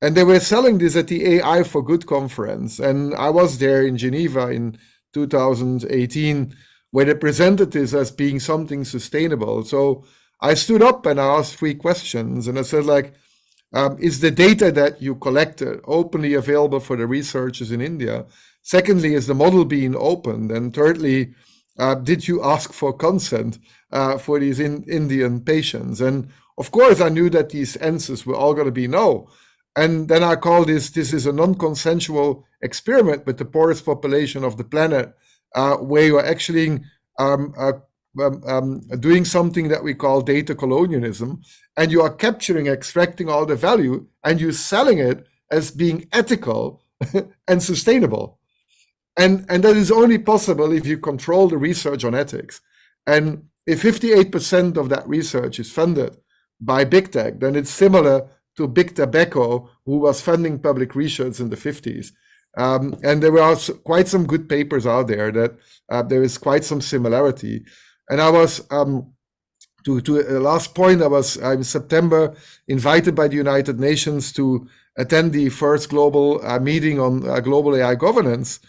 And they were selling this at the AI for Good conference. And I was there in Geneva in 2018, where they presented this as being something sustainable. So I stood up and I asked 3 questions. And I said, like, is the data that you collected openly available for the researchers in India? Secondly, is the model being opened? And thirdly, did you ask for consent for these Indian patients? And of course, I knew that these answers were all going to be no. And then I call this is a non-consensual experiment with the poorest population of the planet, where you're actually doing something that we call data colonialism, and you are capturing, extracting all the value, and you're selling it as being ethical and sustainable. And that is only possible if you control the research on ethics. And if 58% of that research is funded by big tech, then it's similar to Big Tobacco, who was funding public research in the 50s. And there were quite some good papers out there that there is quite some similarity. And I was, to the last point, I was in September invited by the United Nations to attend the first global meeting on global AI governance.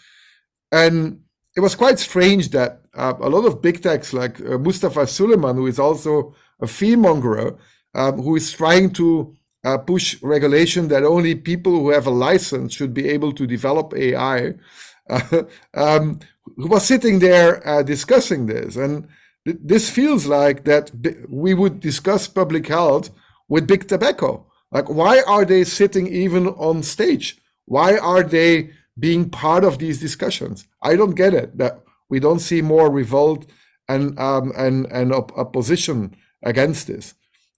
And it was quite strange that a lot of big techs like Mustafa Suleiman, who is also a fearmongerer, who is trying to push regulation that only people who have a license should be able to develop AI, who was sitting there discussing this. And this feels like that we would discuss public health with Big Tobacco. Like, why are they sitting even on stage? Why are they being part of these discussions? I don't get it, that we don't see more revolt and opposition against this.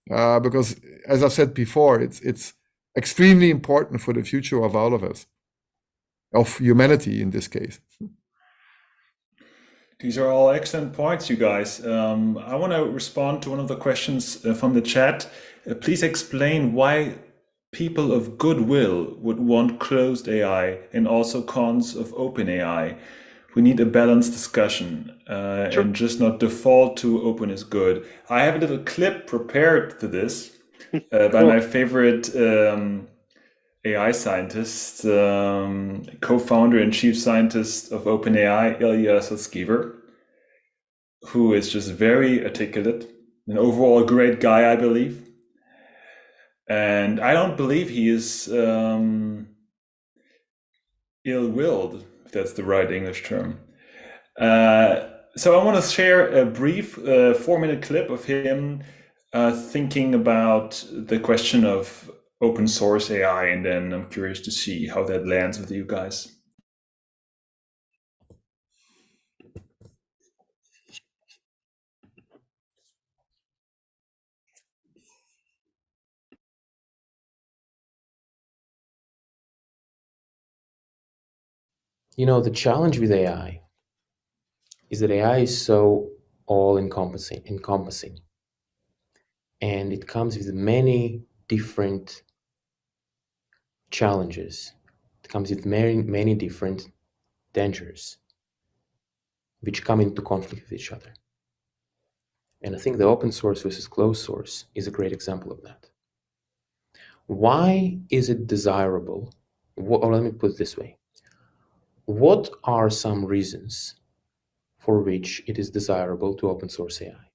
Because, as I said before, it's extremely important for the future of all of us, of humanity in this case. These are all excellent points, you guys. I want to respond to one of the questions from the chat. Please explain why people of goodwill would want closed AI and also cons of open AI. We need a balanced discussion Sure. and just not default to open is good. I have a little clip prepared to this by Cool. my favorite AI scientist, co-founder and chief scientist of OpenAI, Ilya Sutskever, who is just very articulate, an overall great guy, I believe. And I don't believe he is ill-willed, if that's the right English term. So I want to share a brief 4-minute clip of him thinking about the question of open source AI, and then I'm curious to see how that lands with you guys. You know, the challenge with AI is that AI is so all-encompassing, and it comes with many different challenges. It comes with many different dangers, which come into conflict with each other. And I think the open source versus closed source is a great example of that. Why is it desirable? Or let me put it this way. What are some reasons for which it is desirable to open source AI?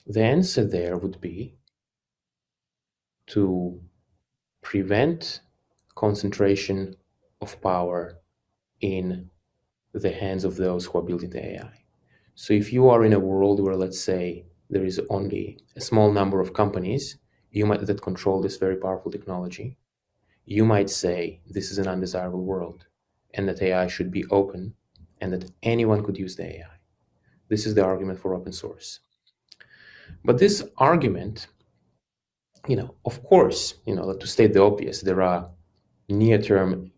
The answer there would be to prevent concentration of power in the hands of those who are building the AI. So if you are in a world where, let's say, there is only a small number of companies that control this very powerful technology, you might say this is an undesirable world and that AI should be open and that anyone could use the AI. This is the argument for open source. But this argument, of course, to state the obvious, there are near-term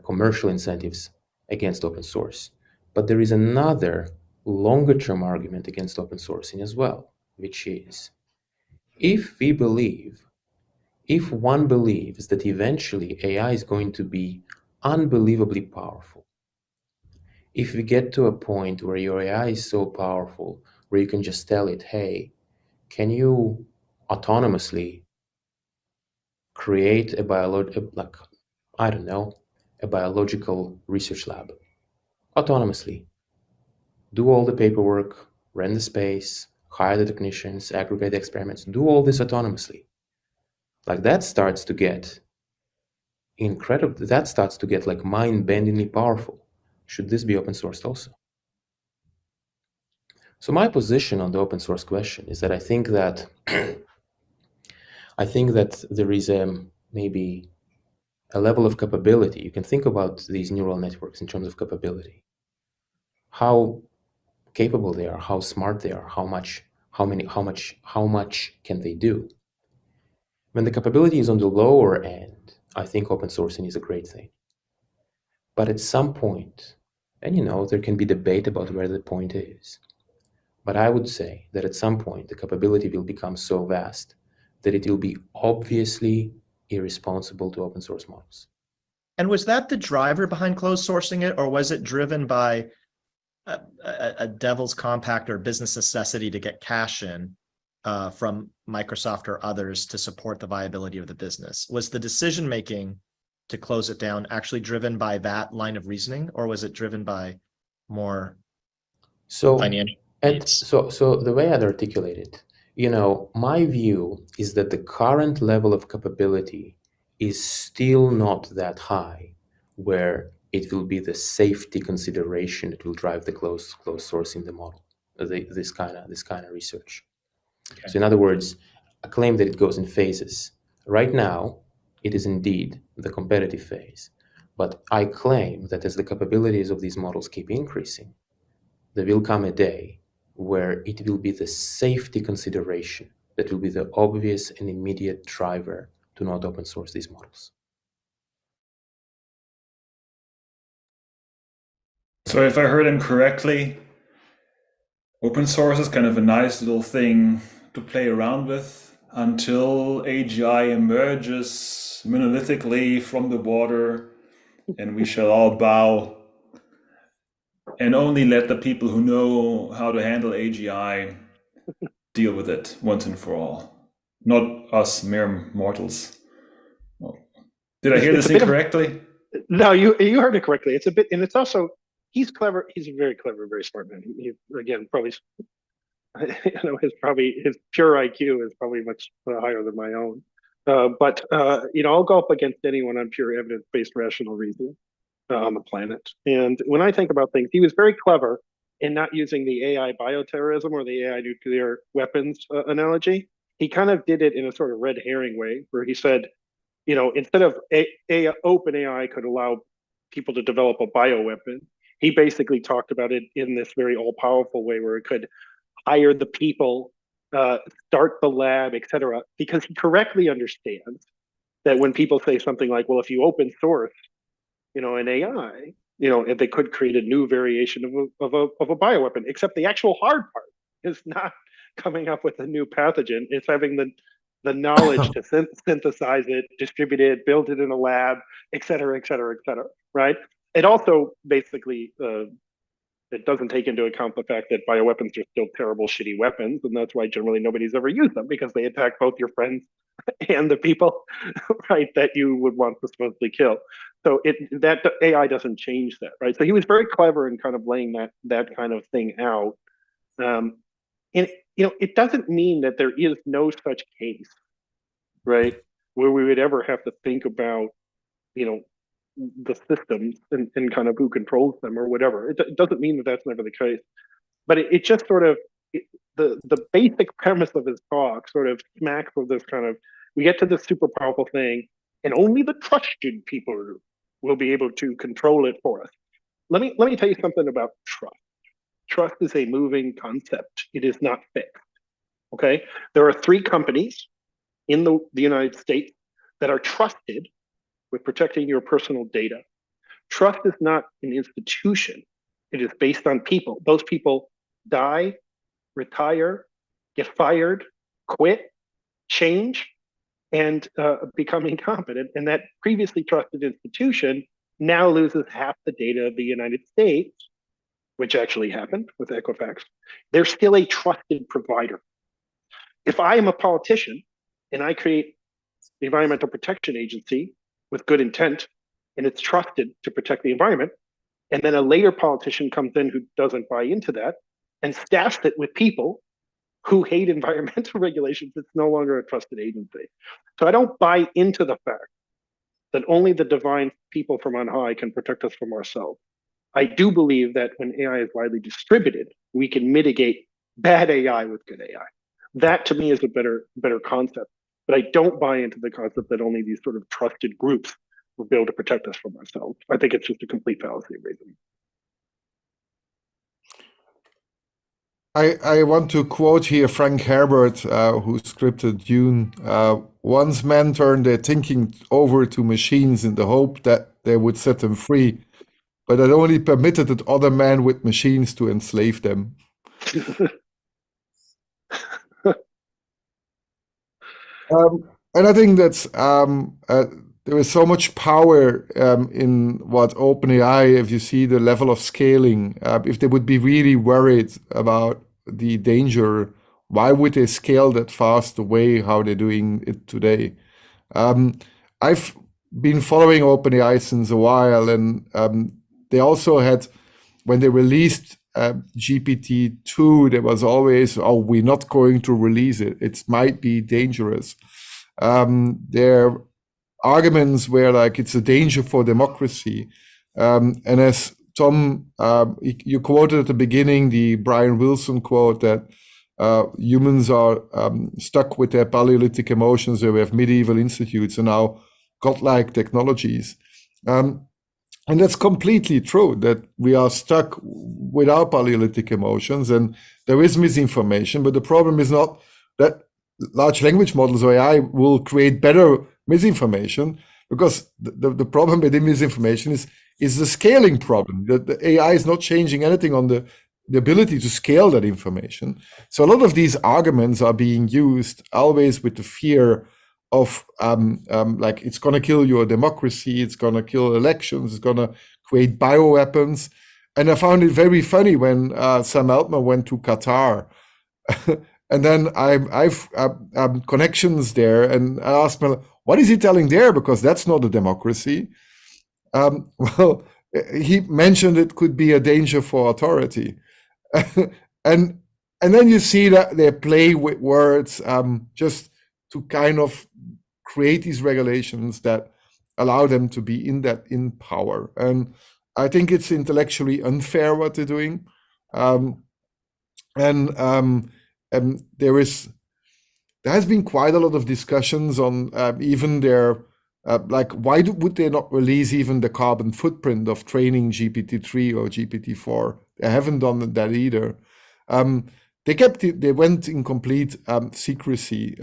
commercial incentives against open source. But there is another longer-term argument against open sourcing as well, which is if one believes that eventually AI is going to be unbelievably powerful, if we get to a point where your AI is so powerful, where you can just tell it, hey, can you autonomously create a biological research lab autonomously, do all the paperwork, run the space, hire the technicians, aggregate the experiments, do all this autonomously. Like that starts to get incredible. That starts to get like mind-bendingly powerful. Should this be open sourced also? So my position on the open source question is that I think that there is maybe a level of capability. You can think about these neural networks in terms of capability, how capable they are, how smart they are, how much can they do. When the capability is on the lower end, I think open sourcing is a great thing. But at some point, and there can be debate about where the point is, but I would say that at some point the capability will become so vast that it will be obviously irresponsible to open source models. And was that the driver behind closed sourcing it, or was it driven by a devil's compact or business necessity to get cash in from Microsoft or others to support the viability of the business? Was the decision making to close it down actually driven by that line of reasoning, or was it driven by more financial needs? So the way I'd articulate it, my view is that the current level of capability is still not that high where it will be the safety consideration that will drive the closed source in the model, this kind of research. Okay. So in other words, a claim that it goes in phases. Right now, it is indeed the competitive phase, but I claim that as the capabilities of these models keep increasing, there will come a day where it will be the safety consideration that will be the obvious and immediate driver to not open source these models. So if I heard him correctly, open source is kind of a nice little thing to play around with until AGI emerges monolithically from the water and we shall all bow and only let the people who know how to handle AGI deal with it once and for all, not us mere mortals. Well, did I hear this incorrectly? No, you heard it correctly. It's a bit, and it's also, he's clever. He's a very clever, very smart man. He again, probably, his pure IQ is probably much higher than my own. But I'll go up against anyone on pure evidence-based rational reasoning on the planet. And when I think about things, he was very clever in not using the AI bioterrorism or the AI nuclear weapons analogy. He kind of did it in a sort of red herring way, where he said, instead of open AI could allow people to develop a bioweapon, he basically talked about it in this very all-powerful way where it could hire the people, start the lab, etc. Because he correctly understands that when people say something like, well, if you open source, an AI, they could create a new variation of a bioweapon, except the actual hard part is not coming up with a new pathogen. It's having the knowledge to synthesize it, distribute it, build it in a lab, et cetera, right? It also basically, it doesn't take into account the fact that bioweapons are still terrible, shitty weapons, and that's why generally nobody's ever used them, because they attack both your friends and the people, right, that you would want to supposedly kill. So that AI doesn't change that, right? So he was very clever in kind of laying that kind of thing out. And it doesn't mean that there is no such case, right, where we would ever have to think about, the systems and kind of who controls them or whatever. It doesn't mean that that's never the case, but it just sort of, the basic premise of his talk sort of smacks of this kind of, we get to this super powerful thing, and only the trusted people will be able to control it for us. Let me tell you something about trust. Trust is a moving concept. It is not fixed. Okay, there are 3 companies in the United States that are trusted with protecting your personal data. Trust is not an institution. It is based on people. Those people die, retire, get fired, quit, change, and become incompetent. And that previously trusted institution now loses half the data of the United States, which actually happened with Equifax. They're still a trusted provider. If I am a politician and I create the Environmental Protection Agency with good intent, and it's trusted to protect the environment, and then a later politician comes in who doesn't buy into that and staffs it with people who hate environmental regulations, it's no longer a trusted agency. So I don't buy into the fact that only the divine people from on high can protect us from ourselves. I do believe that when AI is widely distributed, we can mitigate bad AI with good AI. That to me is a better concept. But I don't buy into the concept that only these sort of trusted groups will be able to protect us from ourselves. I think it's just a complete fallacy of reasoning. I want to quote here Frank Herbert, who scripted Dune. Once men turned their thinking over to machines in the hope that they would set them free, but it only permitted that other men with machines to enslave them. And I think that's there is so much power in what OpenAI, if you see the level of scaling, if they would be really worried about the danger, why would they scale that fast the way how they're doing it today? I've been following OpenAI since a while, and they also had, when they released GPT-2, there was always, oh, we're not going to release it. It might be dangerous. Their arguments were like, it's a danger for democracy. And as Tom, you quoted at the beginning, the Brian Wilson quote that humans are stuck with their Paleolithic emotions, where we have medieval institutes and now godlike technologies. And that's completely true, that we are stuck with our Paleolithic emotions, and there is misinformation. But the problem is not that large language models or AI will create better misinformation, because the problem with the misinformation is the scaling problem. The AI is not changing anything on the ability to scale that information. So a lot of these arguments are being used always with the fear of like, it's going to kill your democracy, it's going to kill elections, it's going to create bioweapons. And I found it very funny when Sam Altman went to Qatar. And then I've connections there, and I asked him, what is he telling there? Because that's not a democracy. Well, he mentioned it could be a danger for authority. and then you see that they play with words just to kind of create these regulations that allow them to be in power. And I think it's intellectually unfair what they're doing. And there has been quite a lot of discussions on even their, like, why would they not release even the carbon footprint of training GPT-3 or GPT-4? They haven't done that either. They went in complete secrecy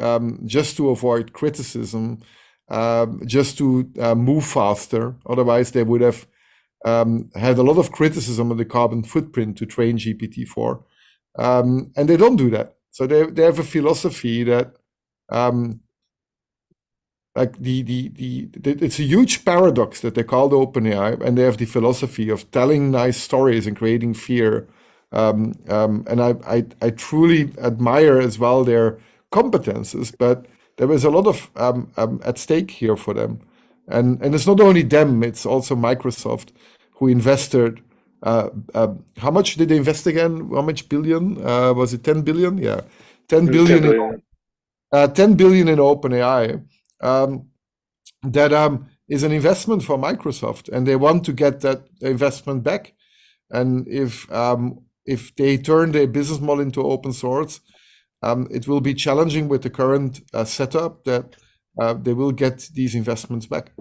just to avoid criticism, just to move faster. Otherwise, they would have had a lot of criticism of the carbon footprint to train GPT-4. And they don't do that. So they have a philosophy that like it's a huge paradox that they call the OpenAI, and they have the philosophy of telling nice stories and creating fear. And I truly admire as well their competences, but there was a lot of at stake here for them. And it's not only them, it's also Microsoft, who invested. How much did they invest again? How much billion? Was it 10 billion? Yeah, 10 billion. 10 billion in OpenAI. That is an investment for Microsoft, and they want to get that investment back. And if if they turn their business model into open source, it will be challenging with the current setup that they will get these investments back.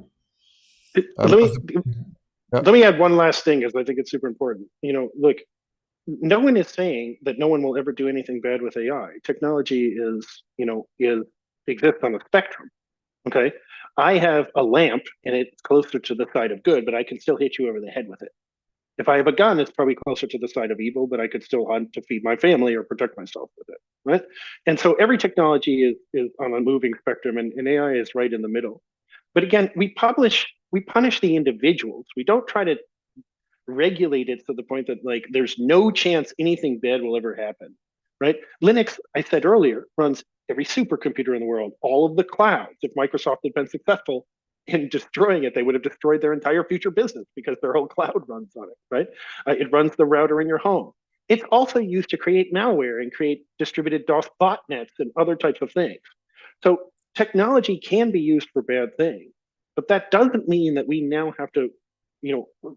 Let me add one last thing, because I think it's super important. Look, no one is saying that no one will ever do anything bad with AI. Technology exists on a spectrum. Okay, I have a lamp and it's closer to the side of good, but I can still hit you over the head with it. If I have a gun, it's probably closer to the side of evil, but I could still hunt to feed my family or protect myself with it, right? And so every technology is on a moving spectrum, and AI is right in the middle. But again, we punish the individuals. We don't try to regulate it to the point that like there's no chance anything bad will ever happen, right? Linux, I said earlier, runs every supercomputer in the world, all of the clouds. If Microsoft had been successful in destroying it, they would have destroyed their entire future business because their whole cloud runs on it, right? It runs the router in your home. It's also used to create malware and create distributed DOS botnets and other types of things. So technology can be used for bad things, but that doesn't mean that we now have to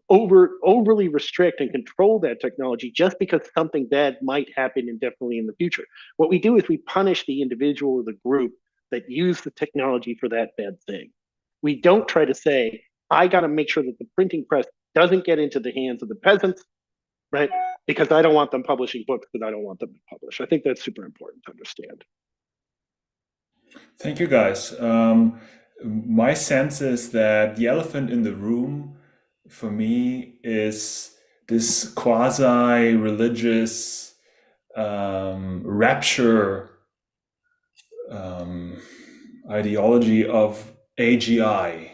overly restrict and control that technology just because something bad might happen indefinitely in the future. What we do is we punish the individual or the group that use the technology for that bad thing. We don't try to say, I got to make sure that the printing press doesn't get into the hands of the peasants, right? Because I don't want them publishing books that I don't want them to publish. I think that's super important to understand. Thank you, guys. My sense is that the elephant in the room for me is this quasi-religious rapture ideology of AGI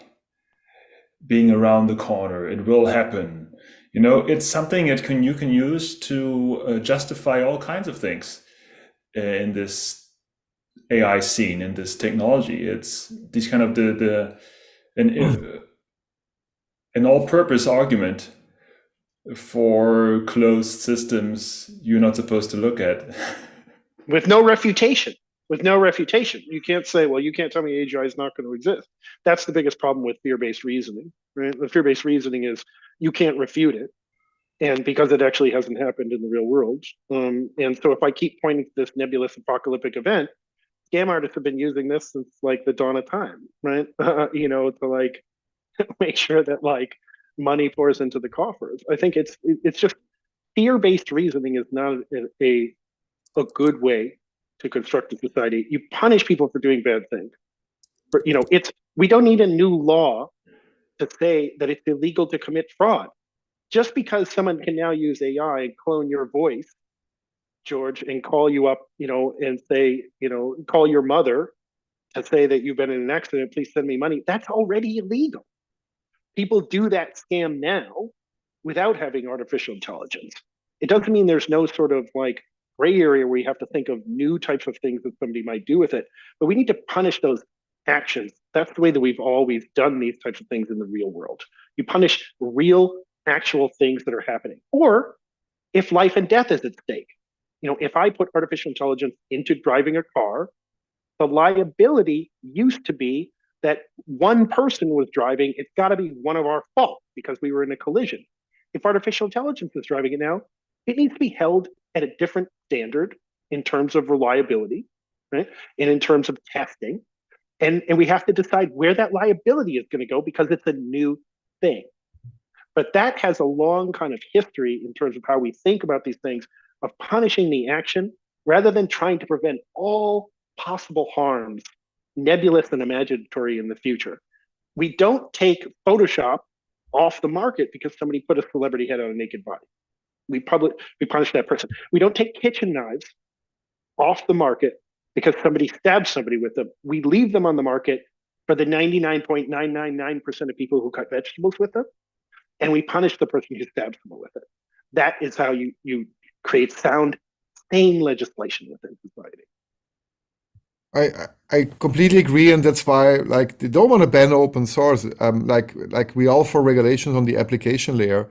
being around the corner. It will happen. It's something that you can use to justify all kinds of things in this AI scene, in this technology. It's these kind of an all-purpose argument for closed systems you're not supposed to look at. With no refutation. You can't say, well, you can't tell me AGI is not going to exist. That's the biggest problem with fear-based reasoning, right? The fear-based reasoning is you can't refute it, and because it actually hasn't happened in the real world. And so if I keep pointing to this nebulous apocalyptic event, scam artists have been using this since like the dawn of time, right? To like make sure that like money pours into the coffers. I think it's just fear-based reasoning is not a good way to construct a society. You punish people for doing bad things. But we don't need a new law to say that it's illegal to commit fraud. Just because someone can now use AI and clone your voice, George, and call you up, and say, call your mother to say that you've been in an accident, please send me money. That's already illegal. People do that scam now without having artificial intelligence. It doesn't mean there's no sort of like gray area where you have to think of new types of things that somebody might do with it, but we need to punish those actions. That's the way that we've always done these types of things in the real world. You punish real, actual things that are happening. Or if life and death is at stake, if I put artificial intelligence into driving a car, the liability used to be that one person was driving, it's got to be one of our fault because we were in a collision. If artificial intelligence is driving it now, it needs to be held at a different standard in terms of reliability, right? And in terms of testing. And we have to decide where that liability is going to go because it's a new thing. But that has a long kind of history in terms of how we think about these things, of punishing the action rather than trying to prevent all possible harms, nebulous and imaginatory in the future. We don't take Photoshop off the market because somebody put a celebrity head on a naked body. We punish that person. We don't take kitchen knives off the market because somebody stabbed somebody with them. We leave them on the market for the 99.999% of people who cut vegetables with them, and we punish the person who stabs someone with it. That is how you create sound, sane legislation within society. I completely agree, and that's why they don't want to ban open source. We all for regulations on the application layer,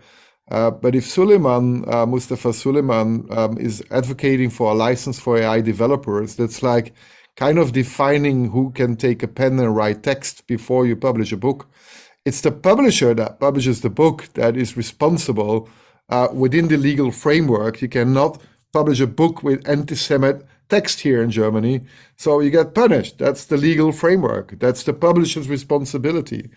but if Mustafa Suleiman is advocating for a license for AI developers, that's like kind of defining who can take a pen and write text before you publish a book. It's the publisher that publishes the book that is responsible within the legal framework. You cannot publish a book with anti-Semite text here in Germany, so you get punished. That's the legal framework. That's the publisher's responsibility.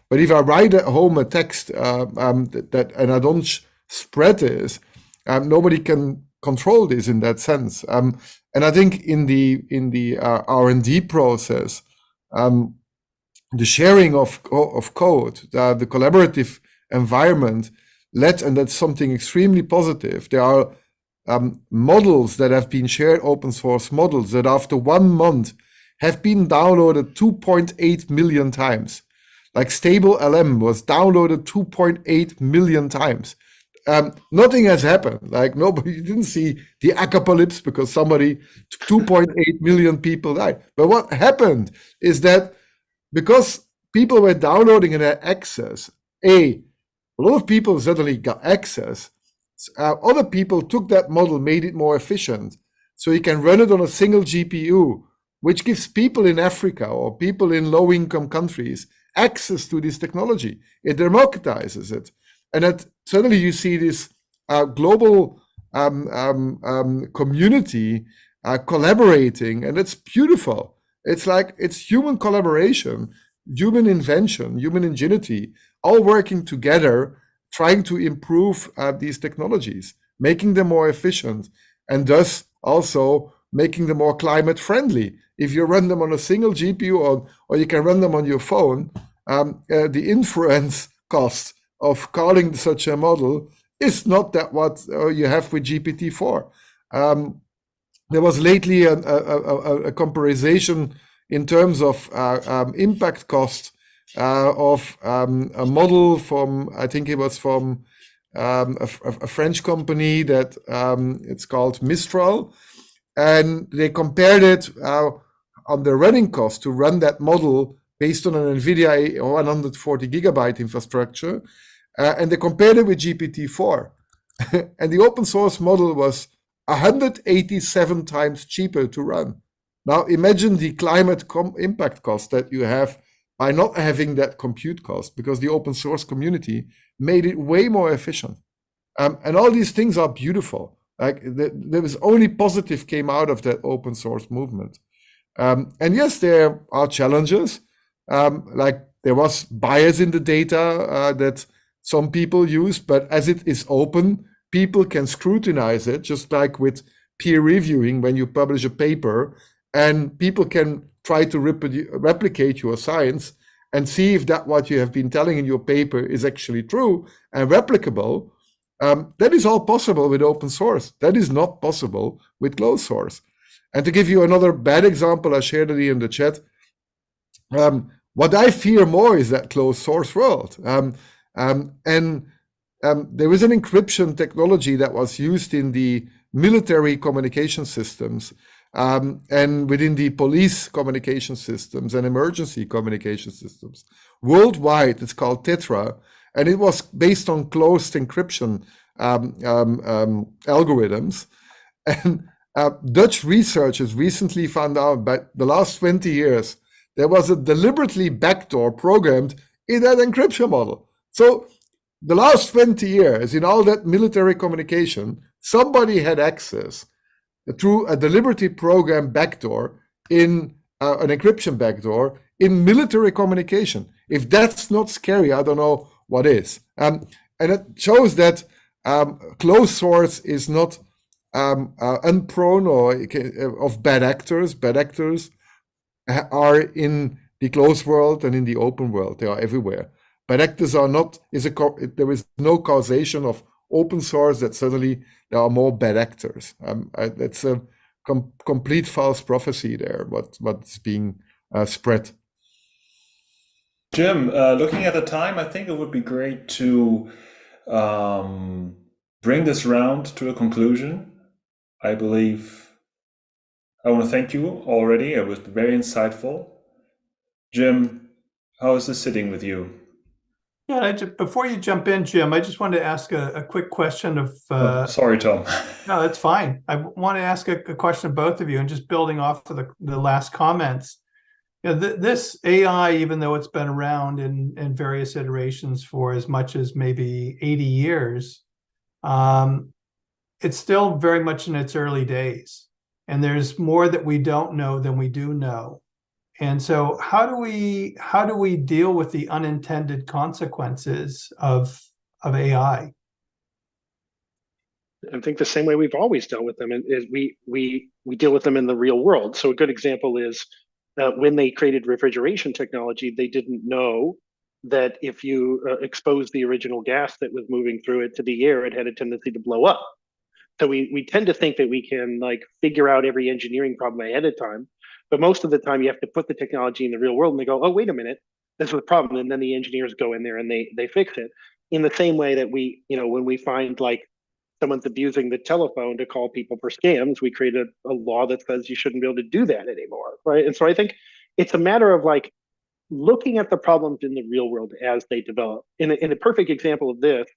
But if I write at home a text and I don't spread this, nobody can control this in that sense. And I think in the R&D process, the sharing of code, the collaborative environment led, and that's something extremely positive. There are models that have been shared, open source models, that after 1 month have been downloaded 2.8 million times. Like Stable LM was downloaded 2.8 million times. Nothing has happened. Like you didn't see the apocalypse because 2.8 million people died. But what happened is that because people were downloading and had access, a lot of people suddenly got access. Other people took that model, made it more efficient. So you can run it on a single GPU, which gives people in Africa or people in low-income countries access to this technology. It democratizes it. And that suddenly you see this global community collaborating, and it's beautiful. It's like it's human collaboration, human invention, human ingenuity, all working together, trying to improve these technologies, making them more efficient, and thus also making them more climate friendly. If you run them on a single GPU or you can run them on your phone, the inference cost of calling such a model is not that what you have with GPT-4. There was lately a comparison in terms of impact cost of a model from, I think it was from a French company that it's called Mistral, and they compared it on the running cost to run that model based on an NVIDIA 140 gigabyte infrastructure, and they compared it with GPT-4, and the open source model was 187 times cheaper to run. Now imagine the climate impact cost that you have by not having that compute cost, because the open source community made it way more efficient. And all these things are beautiful. Like there was only positive came out of that open source movement. And yes, there are challenges. Like there was bias in the data that some people use, but as it is open, people can scrutinize it, just like with peer reviewing when you publish a paper, and people can try to replicate your science and see if that what you have been telling in your paper is actually true and replicable. That is all possible with open source. That is not possible with closed source. And to give you another bad example, I shared it in the chat. What I fear more is that closed source world. There is an encryption technology that was used in the military communication systems and within the police communication systems and emergency communication systems. Worldwide, it's called Tetra, and it was based on closed encryption algorithms. And Dutch researchers recently found out by the last 20 years, there was a deliberately backdoor programmed in that encryption model. So the last 20 years, in all that military communication, somebody had access through a deliberately programmed backdoor in an encryption backdoor in military communication. If that's not scary, I don't know what is. And it shows that closed source is not unprone or of bad actors. Bad actors are in the closed world and in the open world. They are everywhere. Bad actors are not, there is no causation of open source that suddenly there are more bad actors. That's a complete false prophecy there, what's being spread. Jim, looking at the time, I think it would be great to bring this round to a conclusion. I believe I want to thank you already. It was very insightful. Jim, how is this sitting with you? Yeah, before you jump in, Jim, I just wanted to ask a quick question of... sorry, Tom. No, that's fine. I want to ask a question of both of you, and just building off of the last comments. You know, this AI, even though it's been around in various iterations for as much as maybe 80 years, it's still very much in its early days, and there's more that we don't know than we do know. And so how do we deal with the unintended consequences of AI? I think the same way we've always dealt with them is we deal with them in the real world. So a good example is when they created refrigeration technology, they didn't know that if you expose the original gas that was moving through it to the air, it had a tendency to blow up. So we tend to think that we can like figure out every engineering problem ahead of time, but most of the time you have to put the technology in the real world and they go, oh, wait a minute, this is the problem. And then the engineers go in there and they fix it. In the same way that we, when we find like someone's abusing the telephone to call people for scams, we create a law that says you shouldn't be able to do that anymore, right? And so I think it's a matter of like looking at the problems in the real world as they develop. In a perfect example of this,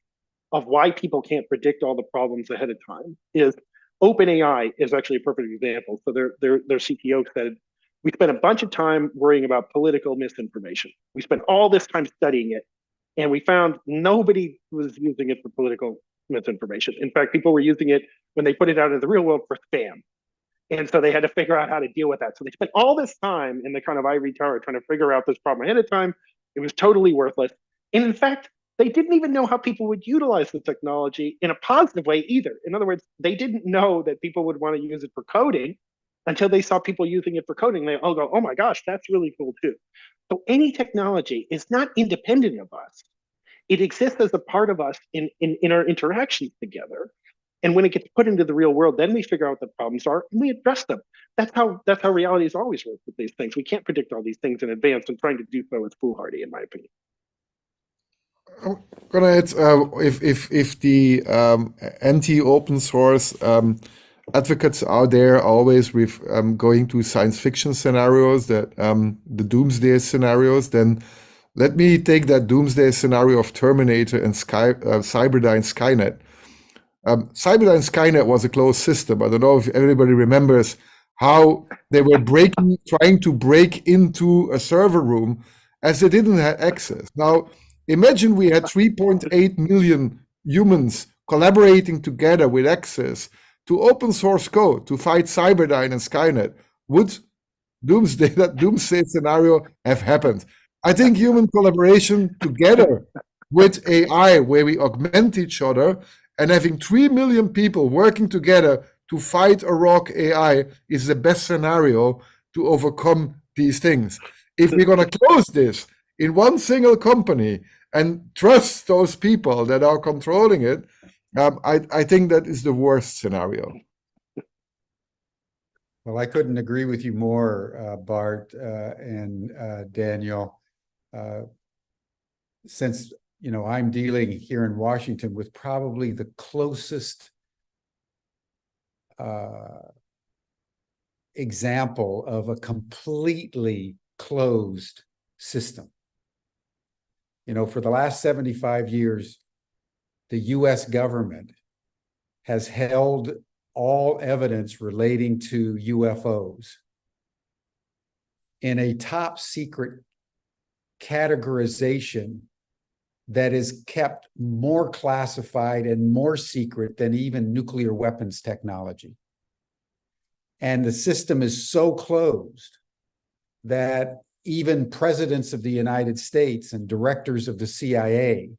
of why people can't predict all the problems ahead of time, is OpenAI is actually a perfect example. So their CTO said, we spent a bunch of time worrying about political misinformation. We spent all this time studying it, and we found nobody was using it for political misinformation. In fact, people were using it when they put it out in the real world for spam. And so they had to figure out how to deal with that. So they spent all this time in the kind of ivory tower trying to figure out this problem ahead of time. It was totally worthless. And in fact, they didn't even know how people would utilize the technology in a positive way either. In other words, they didn't know that people would want to use it for coding until they saw people using it for coding. They all go, oh my gosh, that's really cool too. So any technology is not independent of us. It exists as a part of us in our interactions together. And when it gets put into the real world, then we figure out what the problems are and we address them. That's how reality has always worked with these things. We can't predict all these things in advance, and trying to do so is foolhardy, in my opinion. I'm gonna add, if the anti-open source advocates out there always with going to science fiction scenarios, that the doomsday scenarios, then let me take that doomsday scenario of Terminator and Cyberdyne Skynet. Cyberdyne Skynet was a closed system. I don't know if everybody remembers how they were trying to break into a server room as they didn't have access. Now, imagine we had 3.8 million humans collaborating together with access to open source code to fight Cyberdyne and Skynet. Would that doomsday scenario have happened? I think human collaboration together with AI, where we augment each other, and having 3 million people working together to fight a rogue AI is the best scenario to overcome these things. If we're going to close this in one single company and trust those people that are controlling it, I think that is the worst scenario. Well, I couldn't agree with you more, Bart and Daniel. Since I'm dealing here in Washington with probably the closest example of a completely closed system. For the last 75 years, the US government has held all evidence relating to UFOs in a top secret categorization that is kept more classified and more secret than even nuclear weapons technology. And the system is so closed that even presidents of the United States and directors of the CIA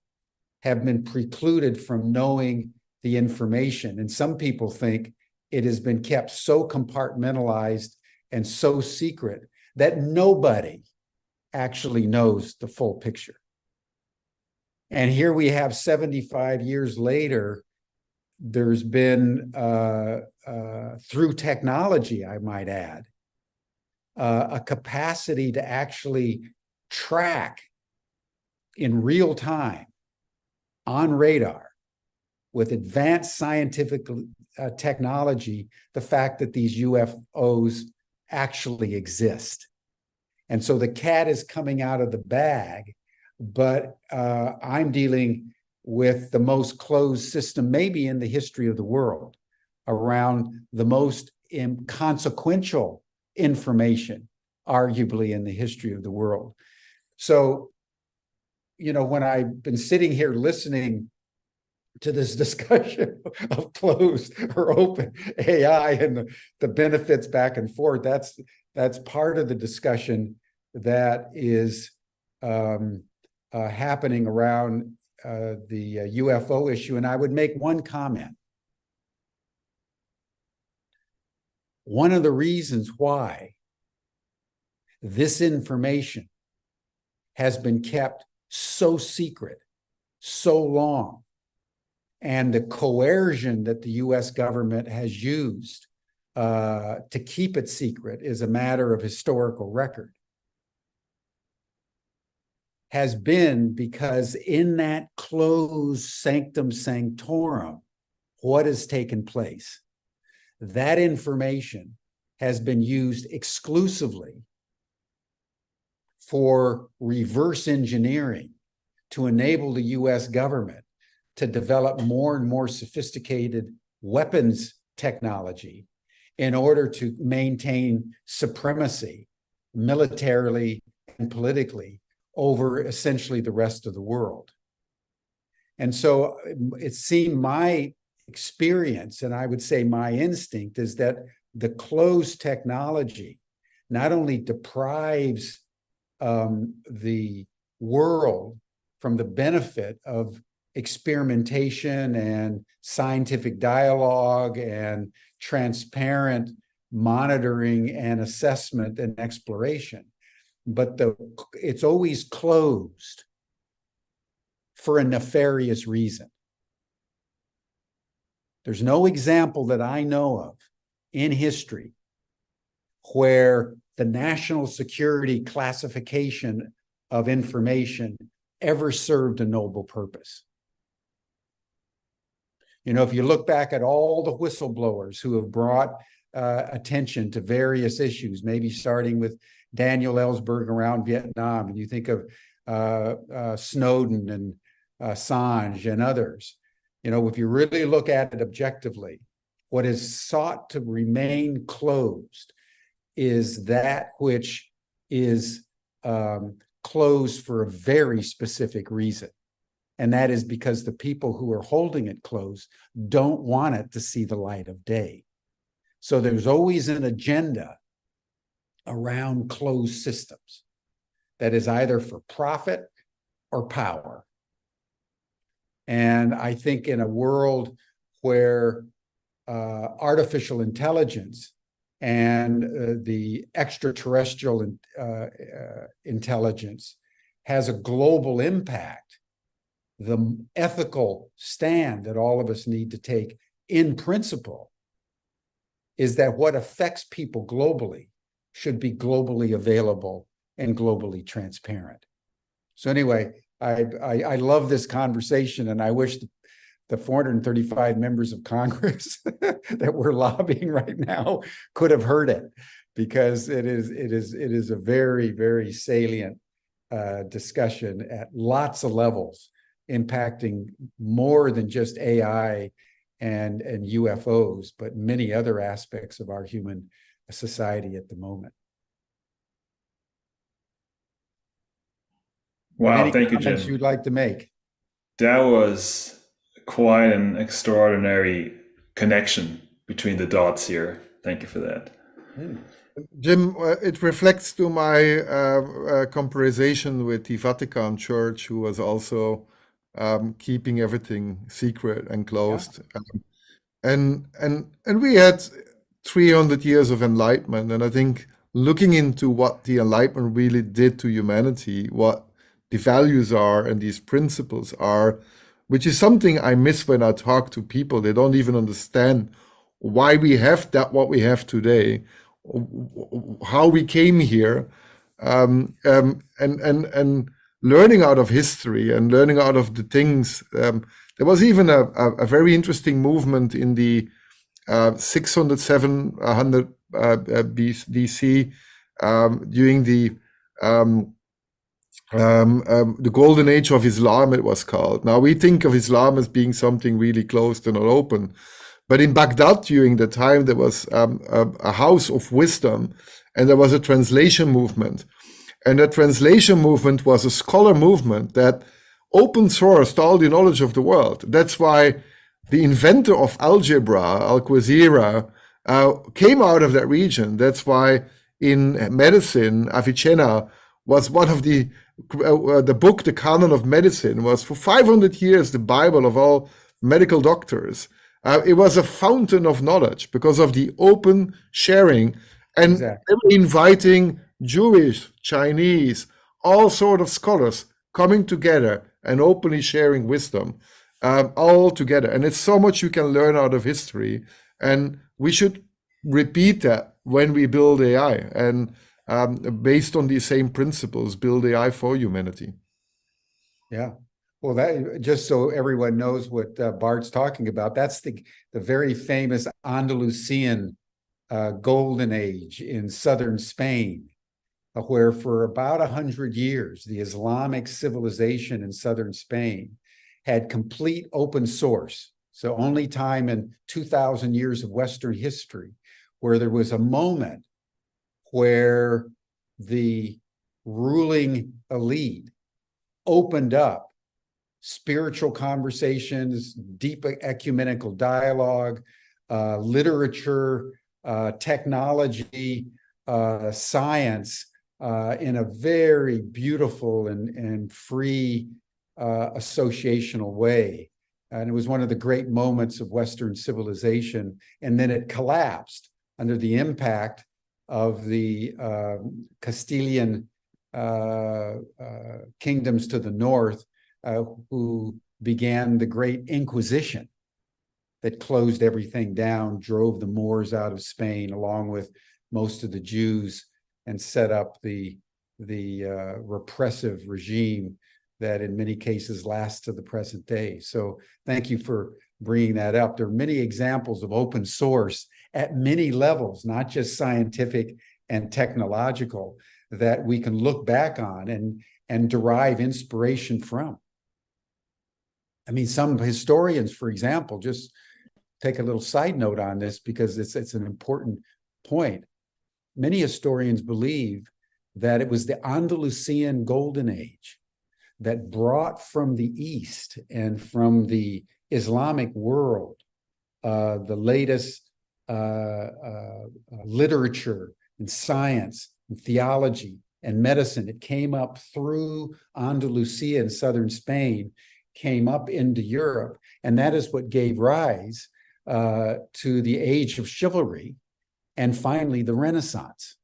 have been precluded from knowing the information. And some people think it has been kept so compartmentalized and so secret that nobody actually knows the full picture. And here we have 75 years later, there's been, through technology, I might add, a capacity to actually track in real time on radar with advanced scientific technology, the fact that these UFOs actually exist. And so the cat is coming out of the bag, but I'm dealing with the most closed system maybe in the history of the world around the most inconsequential information, arguably in the history of the world. So, when I've been sitting here listening to this discussion of closed or open AI and the benefits back and forth. That's part of the discussion that is happening around the UFO issue. And I would make one comment. One of the reasons why this information has been kept so secret so long, and the coercion that the US government has used to keep it secret is a matter of historical record, has been because in that closed sanctum sanctorum, what has taken place? That information has been used exclusively for reverse engineering to enable the US government to develop more and more sophisticated weapons technology in order to maintain supremacy militarily and politically over essentially the rest of the world. And so it seemed my experience, and I would say my instinct, is that the closed technology not only deprives the world from the benefit of experimentation and scientific dialogue and transparent monitoring and assessment and exploration, but it's always closed for a nefarious reason. There's no example that I know of in history where the national security classification of information ever served a noble purpose. You know, if you look back at all the whistleblowers who have brought attention to various issues, maybe starting with Daniel Ellsberg around Vietnam, and you think of Snowden and Assange and others, you know, if you really look at it objectively, what is sought to remain closed is that which is closed for a very specific reason. And that is because the people who are holding it closed don't want it to see the light of day. So there's always an agenda around closed systems that is either for profit or power. And I think in a world where artificial intelligence and the extraterrestrial intelligence has a global impact, the ethical stand that all of us need to take in principle is that what affects people globally should be globally available and globally transparent. So anyway, I love this conversation, and I wish the 435 members of Congress that we're lobbying right now could have heard it, because it is a very, very salient discussion at lots of levels, impacting more than just AI and UFOs, but many other aspects of our human society at the moment. Wow, Any thank you, comments Jim. you'd like to make? That was quite an extraordinary connection between the dots here. Thank you for that. Jim, it reflects to my comparison with the Vatican Church, who was also keeping everything secret and closed. Yeah. And we had 300 years of enlightenment, and I think looking into what the enlightenment really did to humanity, what the values are and these principles are, which is something I miss when I talk to people. They don't even understand why we have that, what we have today, how we came here, and learning out of history and learning out of the things. There was even a very interesting movement in the 600, 700 BC during the golden age of Islam, it was called. Now we think of Islam as being something really closed and not open. But in Baghdad during the time, there was a house of wisdom, and there was a translation movement. And the translation movement was a scholar movement that open sourced all the knowledge of the world. That's why the inventor of algebra, Alcubierre, came out of that region. That's why in medicine, Avicenna was one of the book, The Canon of Medicine, was for 500 years the Bible of all medical doctors. It was a fountain of knowledge because of the open sharing, and Exactly. they were inviting Jewish, Chinese, all sort of scholars coming together and openly sharing wisdom, all together. And it's so much you can learn out of history, and we should repeat that when we build AI, and based on these same principles, build AI for humanity. Yeah. Well, that, just so everyone knows what Bart's talking about, that's the very famous Andalusian golden age in southern Spain, where for about 100 years, the Islamic civilization in southern Spain had complete open source. So only time in 2,000 years of Western history where there was a moment where the ruling elite opened up spiritual conversations, deep ecumenical dialogue, literature, technology, science, in a very beautiful and free associational way. And it was one of the great moments of Western civilization. And then it collapsed under the impact of the Castilian kingdoms to the north, who began the Great Inquisition that closed everything down, drove the Moors out of Spain along with most of the Jews, and set up the repressive regime that in many cases lasts to the present day. So thank you for bringing that up. There are many examples of open source at many levels, not just scientific and technological, that we can look back on and derive inspiration from. I mean, some historians, for example, just take a little side note on this because it's an important point. Many historians believe that it was the Andalusian Golden Age that brought from the East and from the Islamic world the latest literature and science and theology and medicine. It came up through Andalusia in southern Spain, came up into Europe, and that is what gave rise to the age of chivalry, and finally the Renaissance,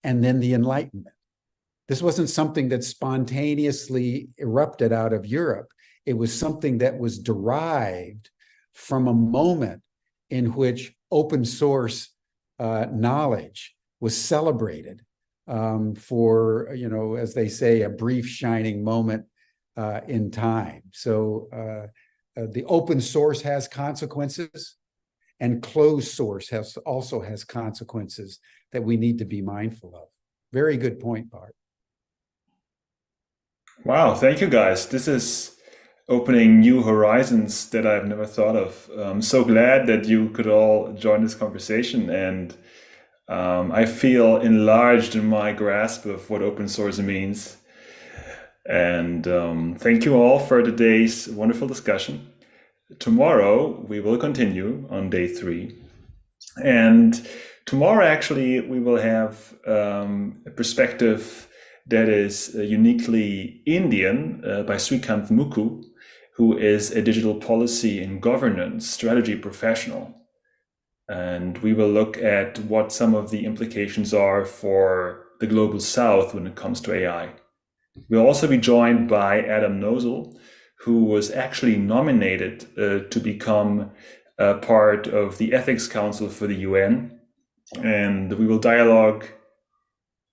and then the Enlightenment. This wasn't something that spontaneously erupted out of Europe. It was something that was derived from a moment in which open source knowledge was celebrated for, as they say, a brief shining moment in time. So the open source has consequences, and closed source also has consequences that we need to be mindful of. Very good point, Bart. Wow, thank you guys. This is opening new horizons that I've never thought of. I'm so glad that you could all join this conversation, and I feel enlarged in my grasp of what open source means. And thank you all for today's wonderful discussion. Tomorrow we will continue on day 3. And tomorrow actually we will have a perspective that is uniquely Indian by Srikant Mukku, who is a digital policy and governance strategy professional. And we will look at what some of the implications are for the global south when it comes to AI. We'll also be joined by Adam Nozel, who was actually nominated to become a part of the Ethics Council for the UN. And we will dialogue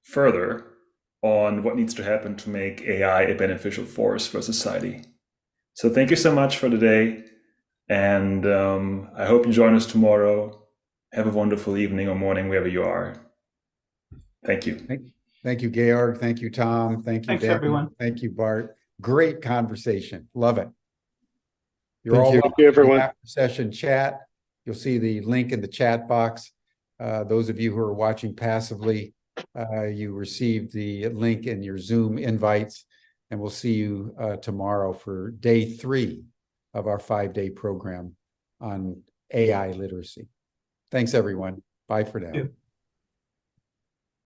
further on what needs to happen to make AI a beneficial force for society. So thank you so much for today. And I hope you join us tomorrow. Have a wonderful evening or morning, wherever you are. Thank you. Thank you, Georg. Thank you, Tom. Thank you, Thanks, Devin. everyone. Thank you, Bart. Great conversation. Love it. You're Thank all you. welcome Thank you, to everyone. the after session chat. You'll see the link in the chat box. Those of you who are watching passively, you received the link in your Zoom invites. And we'll see you tomorrow for day 3 of our 5-day program on AI literacy. Thanks, everyone. Bye for now. Yeah.